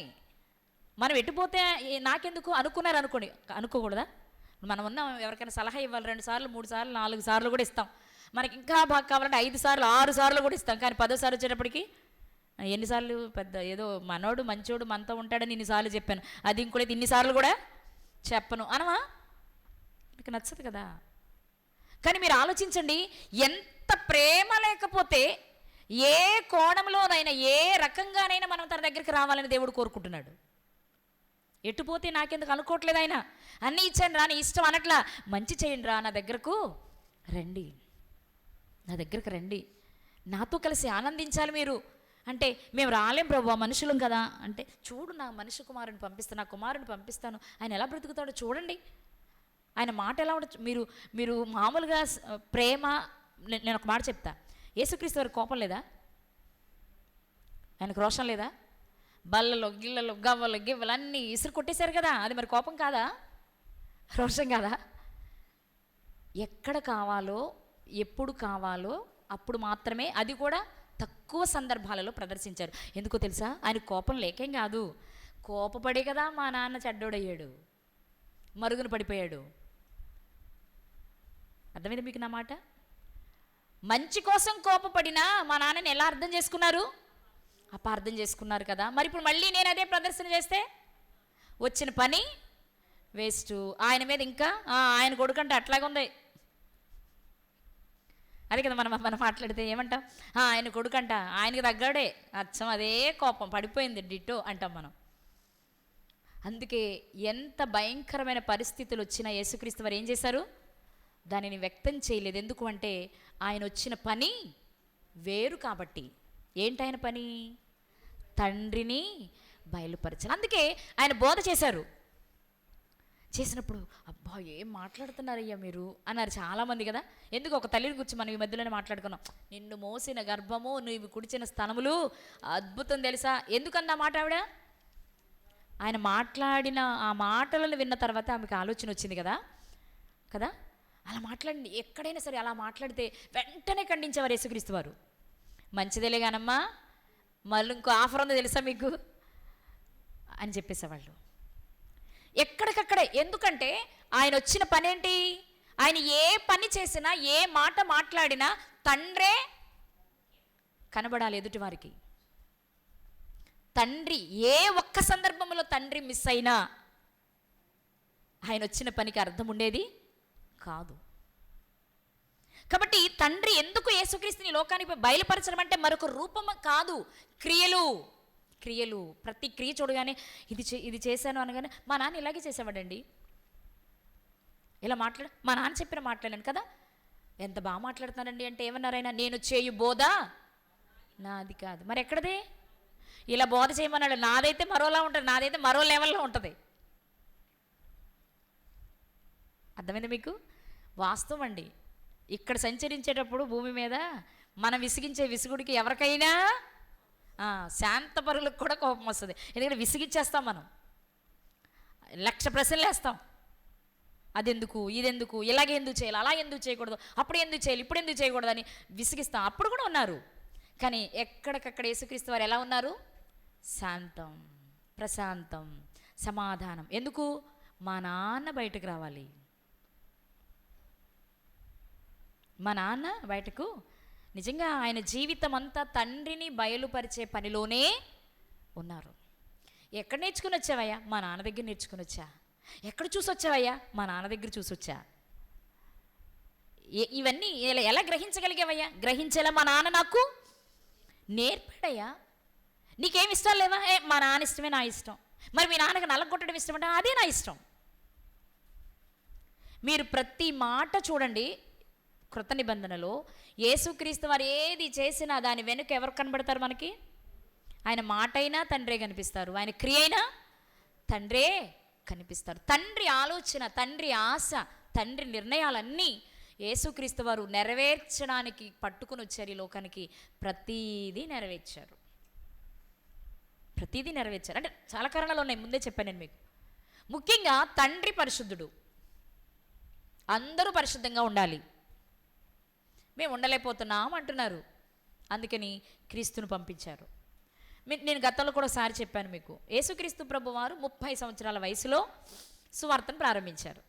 [SPEAKER 1] మనం ఎటుపోతే నాకెందుకు అనుకున్నారు అనుకోండి, అనుకోకూడదా? మనం ఉన్నాం, ఎవరికైనా సలహా ఇవ్వాలి 2 సార్లు 3 సార్లు 4 సార్లు కూడా ఇస్తాం. మనకి ఇంకా బాగా కావాలంటే 5 సార్లు 6 సార్లు కూడా ఇస్తాం. కానీ 10వ వచ్చేటప్పటికి ఎన్నిసార్లు పెద్ద ఏదో మనోడు మంచోడు మనతో ఉంటాడని ఇన్నిసార్లు చెప్పాను, అది ఇంకోటి ఇన్నిసార్లు కూడా చెప్పను అనమా? మీకు నచ్చదు కదా. కానీ మీరు ఆలోచించండి, ఎంత ప్రేమ లేకపోతే ఏ కోణంలోనైనా ఏ రకంగానైనా మనం తన దగ్గరికి రావాలని దేవుడు కోరుకుంటున్నాడు. ఎటుపోతే నాకెందుకు అనుకోవట్లేదు ఆయన. అన్నీ ఇచ్చాను రా, నీ ఇష్టం అనట్లా. మంచి చేయండి రా, నా దగ్గరకు రండి, నాతో కలిసి ఆనందించాలి మీరు అంటే. మేము రాలేం ప్రభు, మనుషులం కదా అంటే, చూడు నా మనిషి కుమారుని పంపిస్తాను, నా కుమారుని పంపిస్తాను, ఆయన ఎలా బ్రతుకుతాడో చూడండి, ఆయన మాట ఎలా ఉండొచ్చు. మీరు మామూలుగా ప్రేమ. నేను ఒక మాట చెప్తా, యేసుక్రీస్తు వారికి కోపం లేదా? ఆయనకు రోషం లేదా? బల్లలు గిల్లలు గవ్వలు గివ్వలు అన్నీ ఇసురు కొట్టేశారు కదా, అది మరి కోపం కాదా? రోషం కాదా? ఎక్కడ కావాలో ఎప్పుడు కావాలో అప్పుడు మాత్రమే, అది కూడా తక్కువ సందర్భాలలో ప్రదర్శించారు. ఎందుకో తెలుసా? ఆయన కోపం లేకేం కాదు, కోపపడే కదా మా నాన్న చెడ్డోడయ్యాడు, మరుగున పడిపోయాడు. అర్థమైంది మీకు నా మాట? మంచి కోసం కోపపడినా మా నాన్నని ఎలా అర్థం చేసుకున్నారు? అపార్థం చేసుకున్నారు కదా. మరి ఇప్పుడు మళ్ళీ నేను అదే ప్రదర్శన చేస్తే వచ్చిన పని వేస్ట్. ఆయన మీద ఇంకా ఆయన కొడుకంటే అట్లాగే ఉంది. అదే కదా మనం మాట్లాడితే ఏమంటాం? ఆయన కొడుకంట, ఆయనకి తగ్గాడే, అచ్చం అదే కోపం పడిపోయింది డిట్టో అంటాం మనం. అందుకే ఎంత భయంకరమైన పరిస్థితులు వచ్చినా యేసుక్రీస్తు వారు ఏం చేశారు? దానిని వ్యక్తం చేయలేదు. ఎందుకు అంటే ఆయన వచ్చిన పని వేరు కాబట్టి. ఏంటి ఆయన పని? తండ్రిని బయలుపరచాలి. అందుకే ఆయన బోధ చేశారు. చేసినప్పుడు అబ్బా ఏం మాట్లాడుతున్నారయ్యా మీరు అన్నారు చాలామంది కదా. ఎందుకు ఒక తల్లిని గురించి మనం ఈ మధ్యలోనే మాట్లాడుకున్నాం. నిన్ను మోసిన గర్భము, నువ్వు కుడిచిన స్తనములు అద్భుతం తెలుసా. ఎందుకన్నా మాట ఆవిడ? ఆయన మాట్లాడిన ఆ మాటలను విన్న తర్వాత ఆమెకు ఆలోచన వచ్చింది కదా కదా. అలా మాట్లాడి ఎక్కడైనా సరే అలా మాట్లాడితే వెంటనే ఖండించేవారు యేసుక్రీస్తు వారు. మంచిదేలే కానమ్మా, మళ్ళీ ఇంకో ఆఫర్ ఉందో తెలుసా మీకు అని చెప్పేసేవాళ్ళు ఎక్కడికక్కడే. ఎందుకంటే ఆయన వచ్చిన పని ఏంటి? ఆయన ఏ పని చేసినా, ఏ మాట మాట్లాడినా తండ్రే కనబడాలి ఎదుటివారికి. తండ్రి ఏ ఒక్క సందర్భంలో తండ్రి మిస్ అయినా ఆయన వచ్చిన పనికి అర్థం ఉండేది కాదు. కాబట్టి తండ్రి ఎందుకు యేసుక్రీస్తుని లోకానికి బయలుపరచడం అంటే మరొక రూపం కాదు, క్రియలు. క్రియలు, ప్రతి క్రియ చూడగానే ఇది చేశాను అనగానే మా నాన్న ఇలాగే చేసేవాడండి, ఇలా మా నాన్న చెప్పిన మాట్లాడాను కదా, ఎంత బాగా మాట్లాడుతున్నానండి అంటే ఏమన్నారైనా, నేను చేయు బోధ నాది కాదు. మరి ఎక్కడది? ఇలా బోధ చేయమన్నాడు. నాదైతే మరోలా ఉంటుంది, నాదైతే మరో లెవెల్లో ఉంటుంది. అర్థమైంది మీకు? వాస్తవం అండి. ఇక్కడ సంచరించేటప్పుడు భూమి మీద మనం విసిగించే విసుగుడికి ఎవరికైనా శాంతపరులకు కూడా కోపం వస్తుంది. ఎందుకంటే విసిగిచ్చేస్తాం మనం, 1,00,000 ప్రశ్నలు వేస్తాం. అదెందుకు, ఇదెందుకు, ఇలాగే ఎందుకు చేయాలి, అలా ఎందుకు చేయకూడదు, అప్పుడు ఎందుకు చేయాలి, ఇప్పుడు ఎందుకు చేయకూడదు అని విసిగిస్తాం. అప్పుడు కూడా ఉన్నారు. కానీ ఎక్కడికక్కడ యేసుక్రీస్తు వారు ఎలా ఉన్నారు? శాంతం, ప్రశాంతం, సమాధానం. ఎందుకు? మా నాన్న బయటకు రావాలి, మా నాన్న బయటకు. నిజంగా ఆయన జీవితం అంతా తండ్రిని బయలుపరిచే పనిలోనే ఉన్నారు. ఎక్కడ నేర్చుకుని వచ్చావయ్యా? మా నాన్న దగ్గర నేర్చుకుని వచ్చా. ఎక్కడ చూసి వచ్చావయ్యా? మా నాన్న దగ్గర చూసి వచ్చా. ఇవన్నీ ఎలా గ్రహించగలిగావయ్యా? గ్రహించేలా మా నాన్న నాకు నేర్పాడయ్యా. నీకేమి ఇష్టం లేవా? మా నాన్న ఇష్టమే నా ఇష్టం. మరి మీ నాన్నకి నల్లగొట్టడం ఇష్టం అంటే అదే నా ఇష్టం. మీరు ప్రతి మాట చూడండి, కృత నిబంధనలో యేసుక్రీస్తు వారు ఏది చేసినా దాని వెనుక ఎవరు కనబడతారు మనకి? ఆయన మాట అయినా తండ్రే కనిపిస్తారు, ఆయన క్రియ అయినా తండ్రే కనిపిస్తారు. తండ్రి ఆలోచన, తండ్రి ఆశ, తండ్రి నిర్ణయాలన్నీ యేసుక్రీస్తు వారు నెరవేర్చడానికి పట్టుకుని వచ్చారు ఈ లోకానికి. ప్రతీదీ నెరవేర్చారు, ప్రతీదీ నెరవేర్చారు. అంటే చాలా కారణాలు ఉన్నాయి, ముందే చెప్పాను నేను మీకు. ముఖ్యంగా తండ్రి పరిశుద్ధుడు, అందరూ పరిశుద్ధంగా ఉండాలి. మేము ఉండలేకపోతున్నాం అంటున్నారు, అందుకని క్రీస్తును పంపించారు. నేను గతంలో కూడా ఒకసారి చెప్పాను మీకు. యేసుక్రీస్తు ప్రభు వారు 30 సంవత్సరాల వయసులో సువార్తను ప్రారంభించారు.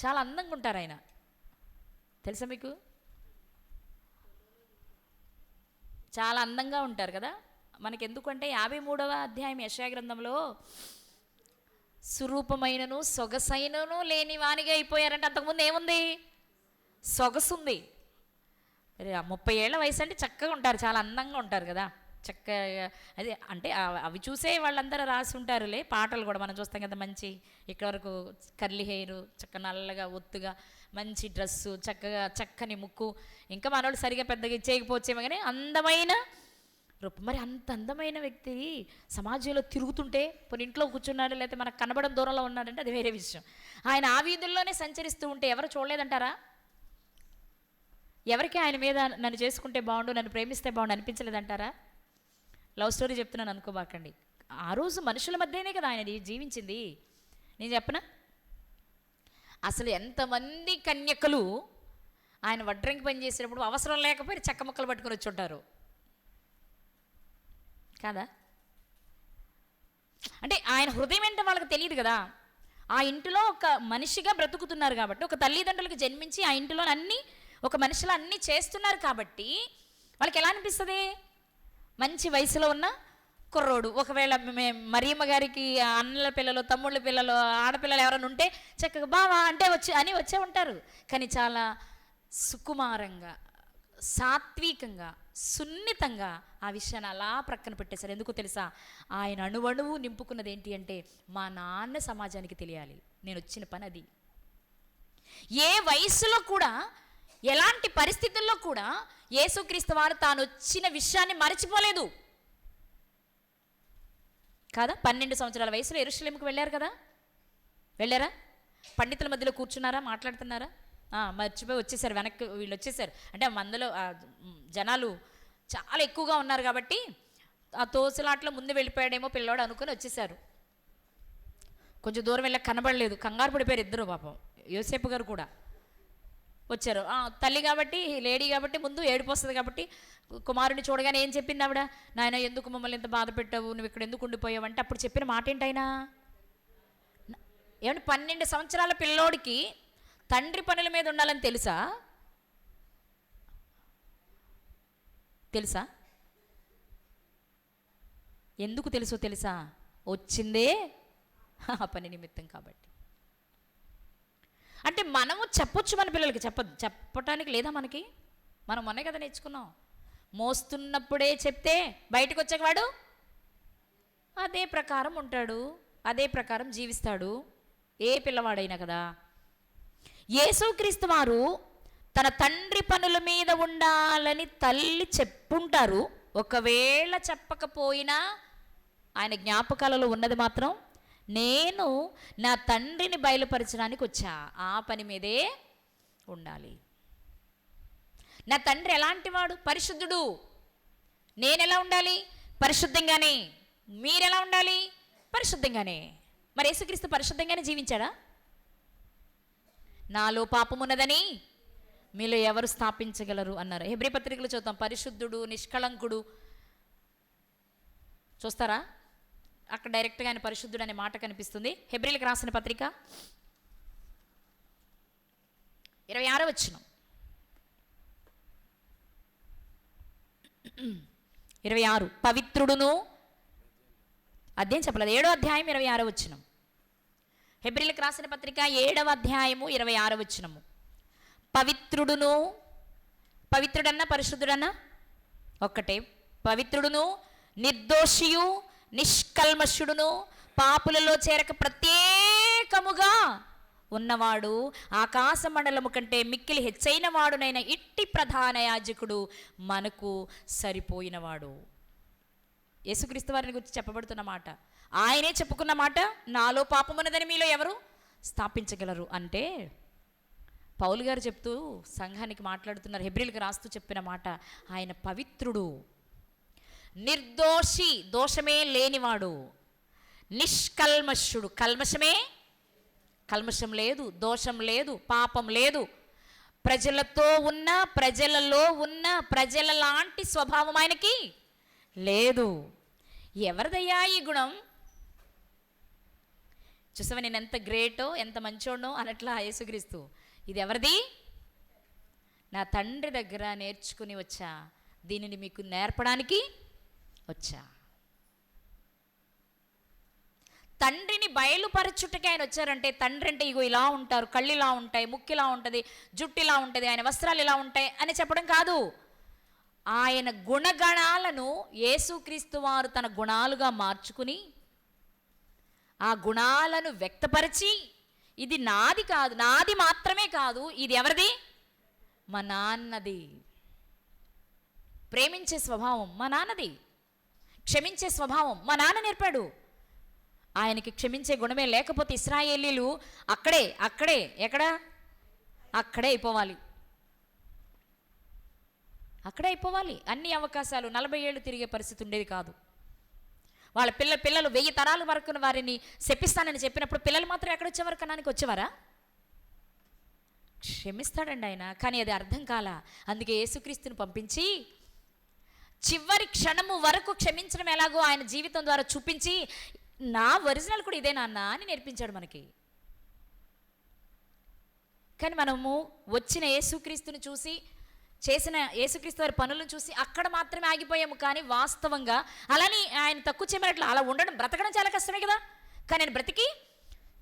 [SPEAKER 1] చాలా అందంగా ఉంటారు ఆయన, తెలుసా మీకు? చాలా అందంగా ఉంటారు కదా. మనకి ఎందుకంటే 53వ అధ్యాయం యెషయా గ్రంథంలో సురూపమైనను సొగసైనను లేని వానిగా అయిపోయారంటే అంతకుముందు ఏముంది? సొగసు ఉంది. 30 ఏళ్ల వయసు అంటే చక్కగా ఉంటారు, చాలా అందంగా ఉంటారు కదా. చక్కగా అదే అంటే అవి చూసే వాళ్ళందరూ రాసి ఉంటారులే. పాటలు కూడా మనం చూస్తాం కదా, మంచి ఇక్కడ వరకు కర్లీ హెయిర్, చక్క నల్లగా ఒత్తుగా, మంచి డ్రెస్సు, చక్కగా చక్కని ముక్కు. ఇంకా మనోళ్ళు సరిగా పెద్దగా చేయకపోవచ్చేమో కానీ అందమైన రూపం. మరి అంత అందమైన వ్యక్తి సమాజంలో తిరుగుతుంటే, కొన్ని ఇంట్లో కూర్చున్నాడు లేకపోతే మనకు కనబడడం దూరంలో ఉన్నాడంటే అది వేరే విషయం. ఆయన ఆ వీధుల్లోనే సంచరిస్తూ ఉంటే ఎవరు చూడలేదంటారా? ఎవరికి ఆయన మీద నన్ను చేసుకుంటే బాగుండు, నన్ను ప్రేమిస్తే బాగుండు అనిపించలేదంటారా? లవ్ స్టోరీ చెప్తున్నాను అనుకోబాకండి. ఆ రోజు మనుషుల మధ్యనే కదా ఆయన జీవించింది. నేను చెప్పనా, అసలు ఎంతమంది కన్యకలు ఆయన వడ్రంగి పని చేసేటప్పుడు అవసరం లేకపోయి చెక్క ముక్కలు పట్టుకొని వచ్చి ఉంటారు కదా. అంటే ఆయన హృదయం ఏంటో వాళ్ళకి తెలియదు కదా. ఆ ఇంటిలో ఒక మనిషిగా బ్రతుకుతున్నారు కాబట్టి, ఒక తల్లిదండ్రులకు జన్మించి ఆ ఇంటిలో అన్నీ ఒక మనిషిలో అన్నీ చేస్తున్నారు కాబట్టి వాళ్ళకి ఎలా అనిపిస్తుంది? మంచి వయసులో ఉన్న కుర్రోడు, ఒకవేళ మరియమ్మ గారికి అన్నల పిల్లలు, తమ్ముళ్ళ పిల్లలు, ఆడపిల్లలు ఎవరైనా ఉంటే చక్కగా బావా అంటే వచ్చే ఉంటారు. కానీ చాలా సుకుమారంగా, సాత్వికంగా, సున్నితంగా ఆ విషయాన్ని అలా ప్రక్కన పెట్టేశారు. ఎందుకు తెలుసా? ఆయన అణువణువు నింపుకున్నది ఏంటి అంటే, మా నాన్న సమాజానికి తెలియాలి, నేను వచ్చిన పని అది. ఏ వయసులో కూడా, ఎలాంటి పరిస్థితుల్లో కూడా యేసుక్రీస్తు వారు తాను వచ్చిన విషయాన్ని మరచిపోలేదు కాదా? 12 సంవత్సరాల వయసులో యెరూషలేముకు వెళ్ళారు కదా, వెళ్ళారా? పండితుల మధ్యలో కూర్చున్నారా, మాట్లాడుతున్నారా? మర్చిపోయి వచ్చేసారు, వెనక్కి వీళ్ళు వచ్చేసారు. అంటే మందలో జనాలు చాలా ఎక్కువగా ఉన్నారు కాబట్టి ఆ తోసులాట్లో ముందు వెళ్ళిపోయాడేమో పిల్లోడు అనుకుని వచ్చేసారు. కొంచెం దూరం వెళ్ళక కనబడలేదు, కంగారు పడిపోయారు ఇద్దరు. పాపం యోసేపు గారు కూడా వచ్చారు. తల్లి కాబట్టి, లేడీ కాబట్టి ముందు ఏడుపు వస్తుంది కాబట్టి కుమారుని చూడగానే ఏం చెప్పింది ఆవిడ? నాయన ఎందుకు మమ్మల్ని ఇంత బాధ పెట్టావు, నువ్వు ఇక్కడ ఎందుకు ఉండిపోయావు అంటే అప్పుడు చెప్పిన మాట ఏంటైనా ఏమంటే 12 సంవత్సరాల పిల్లోడికి తండ్రి పనుల మీద ఉండాలని తెలుసా? ఎందుకు తెలుసా? వచ్చిందే ఆ పని నిమిత్తం కాబట్టి. అంటే మనము చెప్పొచ్చు, మన పిల్లలకి చెప్పటానికి లేదా మనకి? మనం మొన్నే కదా నేర్చుకున్నాం, మోస్తున్నప్పుడే చెప్తే బయటకు వచ్చేవాడు అదే ప్రకారం ఉంటాడు, అదే ప్రకారం జీవిస్తాడు, ఏ పిల్లవాడైనా కదా. యేసుక్రీస్తు వారు తన తండ్రి పనుల మీద ఉండాలని తల్లి చెప్పుంటారు. ఒకవేళ చెప్పకపోయినా ఆయన జ్ఞాపకాలలో ఉన్నది మాత్రం, నేను నా తండ్రిని బయలుపరచడానికి వచ్చా, ఆ పని మీదే ఉండాలి. నా తండ్రి ఎలాంటి వాడు? పరిశుద్ధుడు. నేను ఎలా ఉండాలి? పరిశుద్ధంగానే. మీరెలా ఉండాలి? పరిశుద్ధంగానే. మరి యేసుక్రీస్తు పరిశుద్ధంగానే జీవించాడా? నాలో పాపమున్నదని మీలో ఎవరు స్థాపించగలరు అన్నారు. హెబ్రీ పత్రికలో చూద్దాం, పరిశుద్ధుడు, నిష్కళంకుడు. చూస్తారా? అక్కడ డైరెక్ట్గా ఆయన పరిశుద్ధుడు అనే మాట కనిపిస్తుంది. హెబ్రీలకు రాసిన పత్రిక 26వ వచనం, 26 పవిత్రుడును, అదేం చెప్పలేదు, 7వ అధ్యాయం 26వ వచనం. హెబ్రీలకు రాసిన పత్రిక 7వ అధ్యాయము 26వ వచనము. పవిత్రుడును, పవిత్రుడన్నా పరిశుద్ధుడన్నా ఒక్కటే. పవిత్రుడును, నిర్దోషియు, నిష్కల్మషుడును, పాపులలో చేరక ప్రత్యేకముగా ఉన్నవాడు, ఆకాశ మండలము కంటే మిక్కిలి హెచ్చైన వాడునైన ఇట్టి ప్రధాన యాజకుడు మనకు సరిపోయినవాడు. యేసుక్రీస్తు వారిని గురించి చెప్పబడుతున్న మాట, ఆయనే చెప్పుకున్న మాట, నాలో పాపమున్నదని మీలో ఎవరు స్థాపించగలరు అంటే పౌలు గారు చెప్తూ సంఘానికి మాట్లాడుతున్నారు, హెబ్రీలకు రాస్తూ చెప్పిన మాట, ఆయన పవిత్రుడు, నిర్దోషి, దోషమే లేనివాడు, నిష్కల్మషుడు, కల్మషం లేదు, దోషం లేదు, పాపం లేదు, ప్రజలతో ఉన్న, ప్రజలలో ఉన్న, ప్రజల లాంటి స్వభావం ఆయనకి లేదు. ఎవరిదయ్యా ఈ గుణం? చూసావా నేను ఎంత గ్రేటో, ఎంత మంచోడో అనట్లా యేసుక్రీస్తు. ఇది ఎవరిది? నా తండ్రి దగ్గర నేర్చుకుని వచ్చా, దీనిని మీకు నేర్పడానికి వచ్చా. తండ్రిని బయలుపరచుటకి ఆయన వచ్చారంటే, తండ్రి అంటే ఇగో ఇలా ఉంటారు, కళ్ళు ఇలా ఉంటాయి, ముక్కు ఇలా ఉంటుంది, జుట్టు ఇలా ఉంటుంది, ఆయన వస్త్రాలు ఇలా ఉంటాయి అని చెప్పడం కాదు. ఆయన గుణగణాలను యేసుక్రీస్తు వారు తన గుణాలుగా మార్చుకుని ఆ గుణాలను వ్యక్తపరిచి, ఇది నాది కాదు, నాది మాత్రమే కాదు, ఇది ఎవరిది? మా నాన్నది. ప్రేమించే స్వభావం మా నాన్నది, క్షమించే స్వభావం మా నాన్న నేర్పాడు. ఆయనకి క్షమించే గుణమే లేకపోతే ఇశ్రాయేలీలు అక్కడే అయిపోవాలి. అన్ని అవకాశాలు 40 ఏళ్ళు తిరిగే పరిస్థితి ఉండేది కాదు. వాళ్ళ పిల్లలు 1000 తరాల వరకు వారిని శపిస్తానని చెప్పినప్పుడు పిల్లలు మాత్రం ఎక్కడొచ్చేవారు? కనానికి వచ్చేవారా? క్షమిస్తాడండి ఆయన, కానీ అది అర్థం కాలా. అందుకే యేసుక్రీస్తుని పంపించి చివరి క్షణము వరకు క్షమించడం ఎలాగో ఆయన జీవితం ద్వారా చూపించి, నా ఒరిజినల్ కూడా ఇదే నాన్న అని నేర్పించాడు మనకి. కానీ మనము వచ్చిన యేసుక్రీస్తుని చూసి చేసిన యేసుక్రీస్తు వారి పనులను చూసి అక్కడ మాత్రమే ఆగిపోయాము. కానీ వాస్తవంగా అలాని ఆయన తక్కువ చేయమన్నట్లు అలా ఉండడం, బ్రతకడం చాలా కష్టమే కదా. కానీ ఆయన బ్రతికి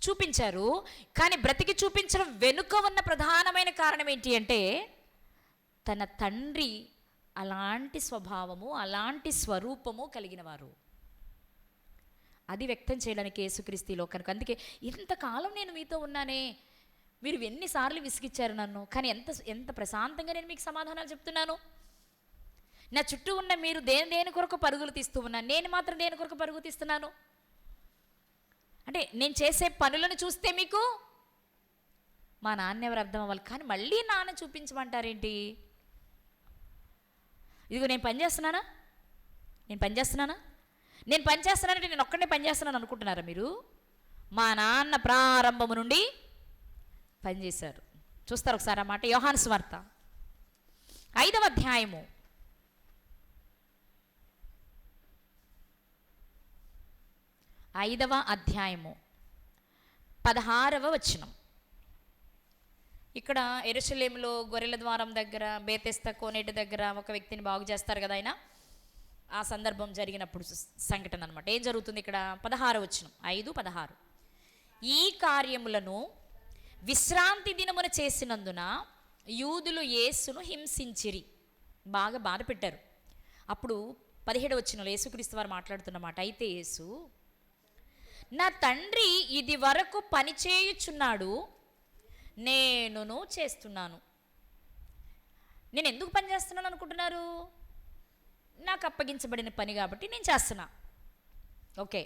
[SPEAKER 1] చూపించారు. కానీ బ్రతికి చూపించడం వెనుక ఉన్న ప్రధానమైన కారణం ఏంటి అంటే, తన తండ్రి అలాంటి స్వభావము, అలాంటి స్వరూపము కలిగిన వారు. అది వ్యక్తం చేయడానికి యేసుక్రీస్తు ఈ లోకానికి. అందుకే ఇంతకాలం నేను మీతో ఉన్నానే, మీరు ఎన్నిసార్లు విసిగిచ్చారు నన్ను, కానీ ఎంత ఎంత ప్రశాంతంగా నేను మీకు సమాధానాలు చెప్తున్నాను. నా చుట్టూ ఉన్న మీరు దేని కొరకు పరుగులు తీస్తూ ఉన్నాను, నేను మాత్రం దేని కొరకు పరుగు తీస్తున్నాను అంటే, నేను చేసే పనులను చూస్తే మీకు మా నాన్న ఎవరు అర్థం అవ్వాలి. కానీ మళ్ళీ నాన్న చూపించమంటారేంటి? ఇదిగో నేను పని చేస్తున్నానా, నేను పని చేస్తున్నానంటే నేను ఒక్కడే పని చేస్తున్నాను అనుకుంటున్నారా మీరు? మా నాన్న ప్రారంభము నుండి పనిచేశారు. చూస్తారు ఒకసారి ఆ మాట. యోహాను సువార్త 5వ అధ్యాయము 16వ వచనం. ఇక్కడ యెరూషలేములో గొర్రెల ద్వారం దగ్గర బేతెస్తా కోనేటి దగ్గర ఒక వ్యక్తిని బాగు చేస్తారు కదా ఆయన. ఆ సందర్భం జరిగినప్పుడు సంఘటన అనమాట. ఏం జరుగుతుంది ఇక్కడ? 16వ వచనం, 5:16. ఈ కార్యములను విశ్రాంతి దినమున చేసినందున యూదులు యేసును హింసించిరి, బాగా బాధ పెట్టారు. అప్పుడు 17వ వచనంలో యేసుక్రీస్తు వారు మాట్లాడుతున్నమాట. అయితే యేసు, నా తండ్రి ఇది వరకు పని చేయుచున్నాడు, నేనును చేస్తున్నాను. నేను ఎందుకు పని చేస్తున్నాను అనుకుంటున్నారు? నాకు అప్పగించబడిన పని కాబట్టి నేను చేస్తున్నా. ఓకే,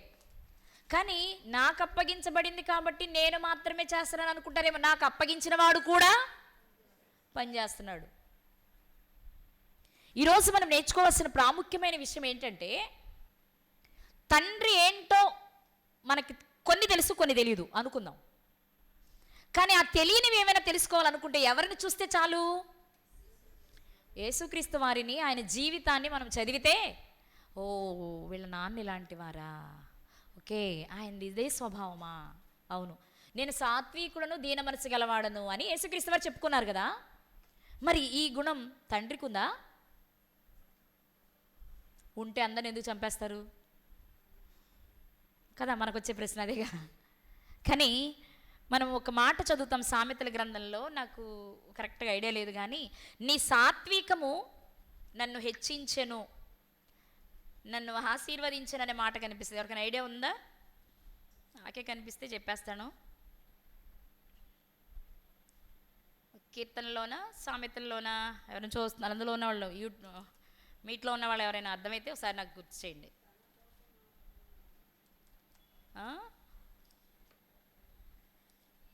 [SPEAKER 1] కానీ నాకు అప్పగించబడింది కాబట్టి నేను మాత్రమే చేస్తున్నాను అనుకుంటారేమో. నాకు అప్పగించిన వాడు కూడా పనిచేస్తున్నాడు. ఈరోజు మనం నేర్చుకోవాల్సిన ప్రాముఖ్యమైన విషయం ఏంటంటే, తండ్రి ఏంటో మనకి కొన్ని తెలుసు, కొన్ని తెలియదు అనుకుందాం. కానీ ఆ తెలియనివి ఏమైనా తెలుసుకోవాలనుకుంటే ఎవరిని చూస్తే చాలు? యేసుక్రీస్తు వారిని, ఆయన జీవితాన్ని మనం చదివితే, ఓ వీళ్ళ నాన్న ఇలాంటి వారా, ఓకే ఆయన ఇదే స్వభావమా, అవును నేను సాత్వికుడను దీన మనసు గలవాడను అని యేసుక్రీస్తు వారు చెప్పుకున్నారు కదా. మరి ఈ గుణం తండ్రికి ఉందా? ఉంటే అందరిని ఎందుకు చంపేస్తారు కదా, మనకు వచ్చే ప్రశ్న అదేగా. కానీ మనం ఒక మాట చదువుతాం సామెతల గ్రంథంలో, నాకు కరెక్ట్గా ఐడియా లేదు కానీ, నీ సాత్వికము నన్ను హెచ్చించెను, నన్ను ఆశీర్వదించను అనే మాట కనిపిస్తుంది. ఎవరికైనా ఐడియా ఉందా? నాకే కనిపిస్తే చెప్పేస్తాను. కీర్తనలోనా సామెతల్లోనా ఎవరైనా చూస్తున్నారు? అందులో ఉన్న వాళ్ళు, మీట్లో ఉన్న వాళ్ళు ఎవరైనా అర్థమైతే ఒకసారి నాకు గుర్తు చేయండి.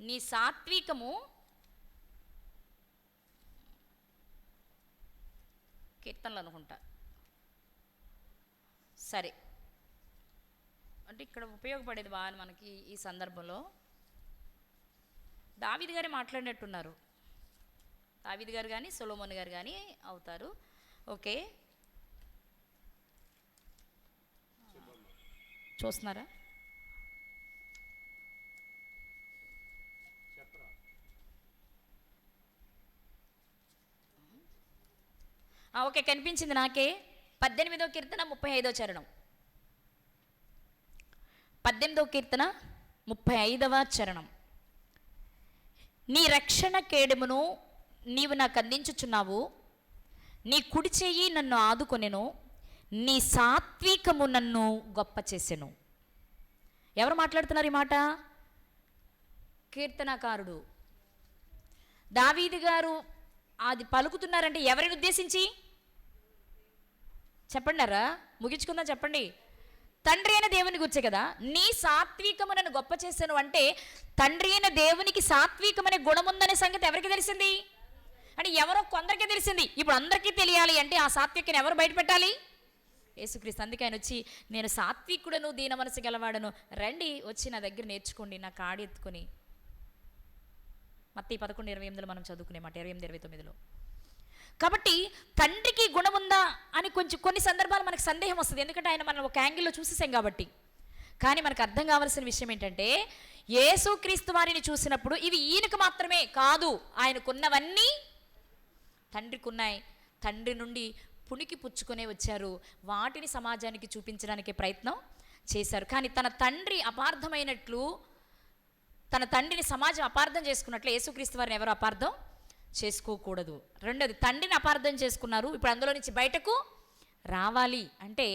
[SPEAKER 1] నీ సాత్వికము కీర్తనలు అనుకుంటా. సరే, అంటే ఇక్కడ ఉపయోగపడేది బాగా మనకి ఈ సందర్భంలో. దావీదు గారే మాట్లాడినట్టున్నారు. దావీదు గారు కానీ సొలొమోను గారు కానీ అవుతారు. ఓకే, చూస్తున్నారా? ఓకే, కనిపించింది నాకే. 18వ కీర్తన 35వ చరణం. 18వ కీర్తన 35వ చరణం. నీ రక్షణ కేడమును నీవు నాకు అందించుచున్నావు, నీ కుడి చెయ్యి నన్ను ఆదుకొనెను, నీ సాత్వికము నన్ను గొప్ప చేసెను. ఎవరు మాట్లాడుతున్నారు ఈ మాట? కీర్తనకారుడు దావీదు గారు అది పలుకుతున్నారంటే ఎవరిని ఉద్దేశించి చెప్పండారా? ముగించుకుందాం, చెప్పండి. తండ్రి అయిన దేవుని గురించే కదా. నీ సాత్వికము నన్ను గొప్ప చేశాను అంటే, తండ్రి అయిన దేవునికి సాత్వికమనే గుణం ఉందనే సంగతి ఎవరికి తెలిసింది? అంటే ఎవరో కొందరికే తెలిసింది. ఇప్పుడు అందరికీ తెలియాలి అంటే ఆ సాత్వికను ఎవరు బయట పెట్టాలి? యేసుక్రీస్తు. అందుకే ఆయన వచ్చి, నేను సాత్వికుడను దీన మనసు గలవాడను, రండి వచ్చి నా దగ్గర నేర్చుకోండి, నా కాడి ఎత్తుకొని. మత్తయి 11:28 మనం చదువుకునే మాట, 28:29. కాబట్టి తండ్రికి గుణం ఉందా అని కొన్ని సందర్భాలు మనకు సందేహం వస్తుంది. ఎందుకంటే ఆయన మనం ఒక యాంగిల్లో చూసేసాం కాబట్టి. కానీ మనకు అర్థం కావాల్సిన విషయం ఏంటంటే, యేసుక్రీస్తు వారిని చూసినప్పుడు ఇవి ఈయనకు మాత్రమే కాదు, ఆయనకున్నవన్నీ తండ్రికి ఉన్నాయి. తండ్రి నుండి పుణికి పుచ్చుకునే వచ్చారు, వాటిని సమాజానికి చూపించడానికి ప్రయత్నం చేశారు. కానీ తన తండ్రి అపార్థమైనట్లు, తన తండ్రిని సమాజం అపార్థం చేసుకున్నట్లు యేసుక్రీస్తు వారిని ఎవరు అపార్థం చేసుకోకూడదు. రెండోది, తండ్రిని అపార్థం చేసుకున్నారు, ఇప్పుడు అందులో నుంచి బయటకు రావాలి అంటే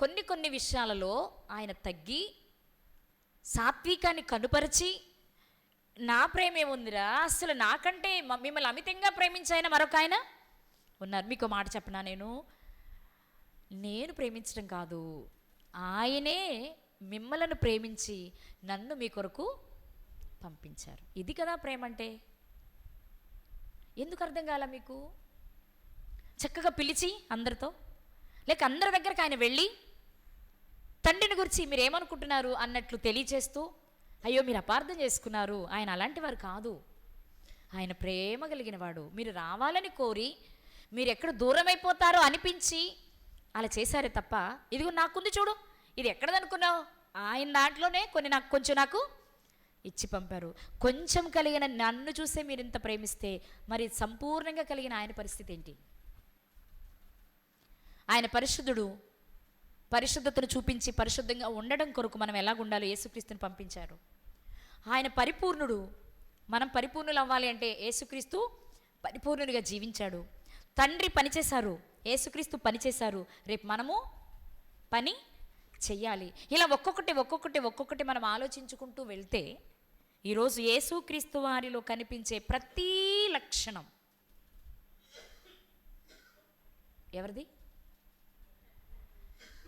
[SPEAKER 1] కొన్ని కొన్ని విషయాలలో ఆయన తగ్గి సాత్వికాన్ని కనుపరిచి, నా ప్రేమ ఏముందిరా, అసలు నాకంటే మిమ్మల్ని అమితంగా ప్రేమించాయన మరొక ఆయన ఉన్నారు. మీకు మాట చెప్పనా, నేను ప్రేమించడం కాదు, ఆయనే మిమ్మలను ప్రేమించి నన్ను మీ కొరకు పంపించారు. ఇది కదా ప్రేమ అంటే. ఎందుకు అర్థం కాల మీకు? చక్కగా పిలిచి అందరితో, లేక అందరి దగ్గరకు ఆయన వెళ్ళి తండ్రిని గురించి మీరు ఏమనుకుంటున్నారు అన్నట్లు తెలియచేస్తూ, అయ్యో మీరు అపార్థం చేసుకున్నారు, ఆయన అలాంటి వారు కాదు, ఆయన ప్రేమ కలిగిన వాడు, మీరు రావాలని కోరి మీరు ఎక్కడ దూరం అయిపోతారో అనిపించి అలా చేశారే తప్ప, ఇదిగో నాకుంది చూడు, ఇది ఎక్కడదనుకున్నావు, ఆయన దాంట్లోనే కొన్ని నాకు ఇచ్చి పంపారు. కొంచెం కలిగిన నన్ను చూసే మీరు ఇంత ప్రేమిస్తే మరి సంపూర్ణంగా కలిగిన ఆయన పరిస్థితి ఏంటి? ఆయన పరిశుద్ధుడు, పరిశుద్ధతను చూపించి పరిశుద్ధంగా ఉండడం కొరకు మనం ఎలాగుండాలో యేసుక్రీస్తుని పంపించారు. ఆయన పరిపూర్ణుడు, మనం పరిపూర్ణులు అవ్వాలి అంటే యేసుక్రీస్తు పరిపూర్ణుడిగా జీవించాడు. తండ్రి పనిచేశారు, యేసుక్రీస్తు పనిచేశారు, రేపు మనము పని చెయ్యాలి. ఇలా ఒక్కొక్కటి మనం ఆలోచించుకుంటూ వెళ్తే ఈరోజు యేసుక్రీస్తు వారిలో కనిపించే ప్రతి లక్షణం ఎవరిది?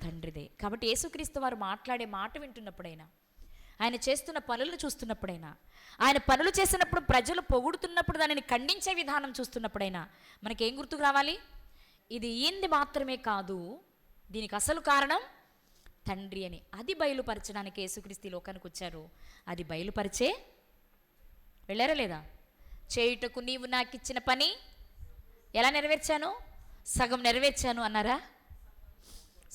[SPEAKER 1] తండ్రిదే. కాబట్టి యేసుక్రీస్తు వారు మాట్లాడే మాట వింటున్నప్పుడైనా, ఆయన చేస్తున్న పనులను చూస్తున్నప్పుడైనా, ఆయన పనులు చేసినప్పుడు ప్రజలు పొగుడుతున్నప్పుడు దానిని ఖండించే విధానం చూస్తున్నప్పుడైనా మనకేం గుర్తుకు రావాలి? ఇది ఈయనది మాత్రమే కాదు, దీనికి అసలు కారణం తండ్రి అని. అది బయలుపరచడానికి యేసుక్రీస్తు లోకానికి వచ్చారు. అది బయలుపరిచే వెళ్ళారా లేదా? చేయుటకు నీవు నాకు ఇచ్చిన పని ఎలా నెరవేర్చాను? సగం నెరవేర్చాను అన్నారా?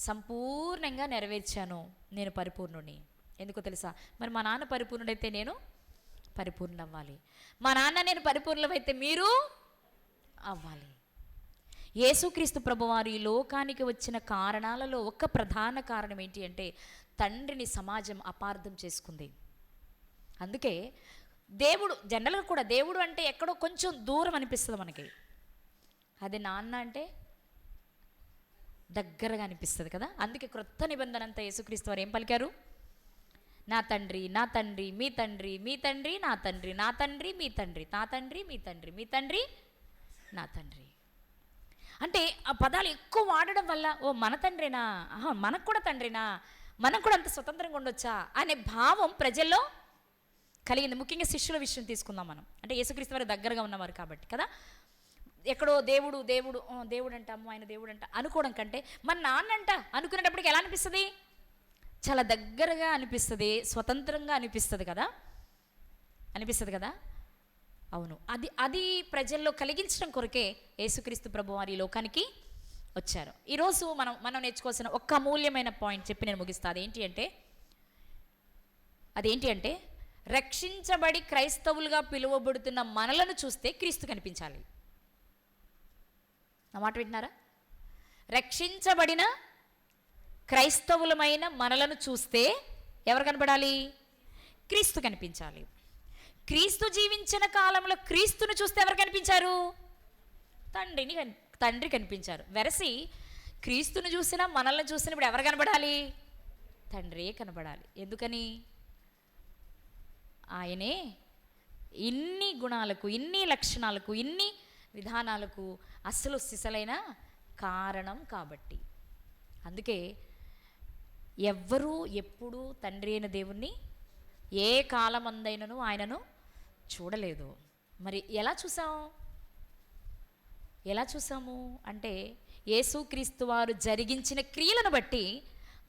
[SPEAKER 1] సంపూర్ణంగా నెరవేర్చాను, నేను పరిపూర్ణుని. ఎందుకో తెలుసా? మరి మా నాన్న పరిపూర్ణుడైతే నేను పరిపూర్ణ అవ్వాలి, మా నాన్న నేను పరిపూర్ణమైతే మీరు అవ్వాలి. యేసుక్రీస్తు ప్రభువారు ఈ లోకానికి వచ్చిన కారణాలలో ఒక ప్రధాన కారణం ఏంటి అంటే తండ్రిని సమాజం అపార్థం చేసుకుంది. అందుకే దేవుడు జనరల్గా కూడా దేవుడు అంటే ఎక్కడో కొంచెం దూరం అనిపిస్తుంది మనకి, అదే నాన్న అంటే దగ్గరగా అనిపిస్తుంది కదా. అందుకే క్రొత్త నిబంధన అంతా యేసుక్రీస్తు వారు ఏం పలికారు? నా తండ్రి, నా తండ్రి, మీ తండ్రి, మీ తండ్రి, నా తండ్రి, నా తండ్రి, మీ తండ్రి, నా తండ్రి, మీ తండ్రి, మీ తండ్రి, నా తండ్రి. అంటే ఆ పదాలు ఎక్కువ వాడడం వల్ల ఓ మన తండ్రినా, మనకు కూడా తండ్రినా, మనం కూడా అంత స్వతంత్రంగా ఉండొచ్చా అనే భావం ప్రజల్లో కలిగింది. ముఖ్యంగా శిష్యుల విషయం తీసుకుందాం మనం. అంటే యేసుక్రీస్తు వారు దగ్గరగా ఉన్నవారు కాబట్టి కదా. ఎక్కడో దేవుడు దేవుడు దేవుడు అంట, అమ్మ ఆయన దేవుడు అంట అనుకోవడం కంటే మన నాన్న అంట అనుకునేటప్పటికి ఎలా అనిపిస్తుంది? చాలా దగ్గరగా అనిపిస్తుంది, స్వతంత్రంగా అనిపిస్తుంది కదా, అనిపిస్తుంది కదా. అవును, అది ప్రజల్లో కలిగించడం కొరకే యేసుక్రీస్తు ప్రభువారు ఈ లోకానికి వచ్చారు. ఈరోజు మనం నేర్చుకోవాల్సిన ఒక్క అమూల్యమైన పాయింట్ చెప్పి నేను ముగిస్తాను. అదేంటి అంటే రక్షించబడి క్రైస్తవులుగా పిలువబడుతున్న మనలను చూస్తే క్రీస్తు కనిపించాలి. నా మాట వింటున్నారా? రక్షించబడిన క్రైస్తవులమైన మనలను చూస్తే ఎవరు కనపడాలి? క్రీస్తు కనిపించాలి. క్రీస్తు జీవించిన కాలంలో క్రీస్తును చూస్తే ఎవరు కనిపించారు? తండ్రి కనిపించారు. వెరసి క్రీస్తును చూసినా మనల్ని చూసినా ఇప్పుడు ఎవరు కనబడాలి? తండ్రే కనబడాలి. ఎందుకని? ఆయనే ఇన్ని గుణాలకు, ఇన్ని లక్షణాలకు, ఇన్ని విధానాలకు అసలు సిసలైన కారణం కాబట్టి. అందుకే ఎవ్వరూ ఎప్పుడూ తండ్రి అయిన దేవుణ్ణి ఏ కాలమందైనను ఆయనను చూడలేదు. మరి ఎలా చూసాము అంటే యేసుక్రీస్తు వారు జరిగించిన క్రియలను బట్టి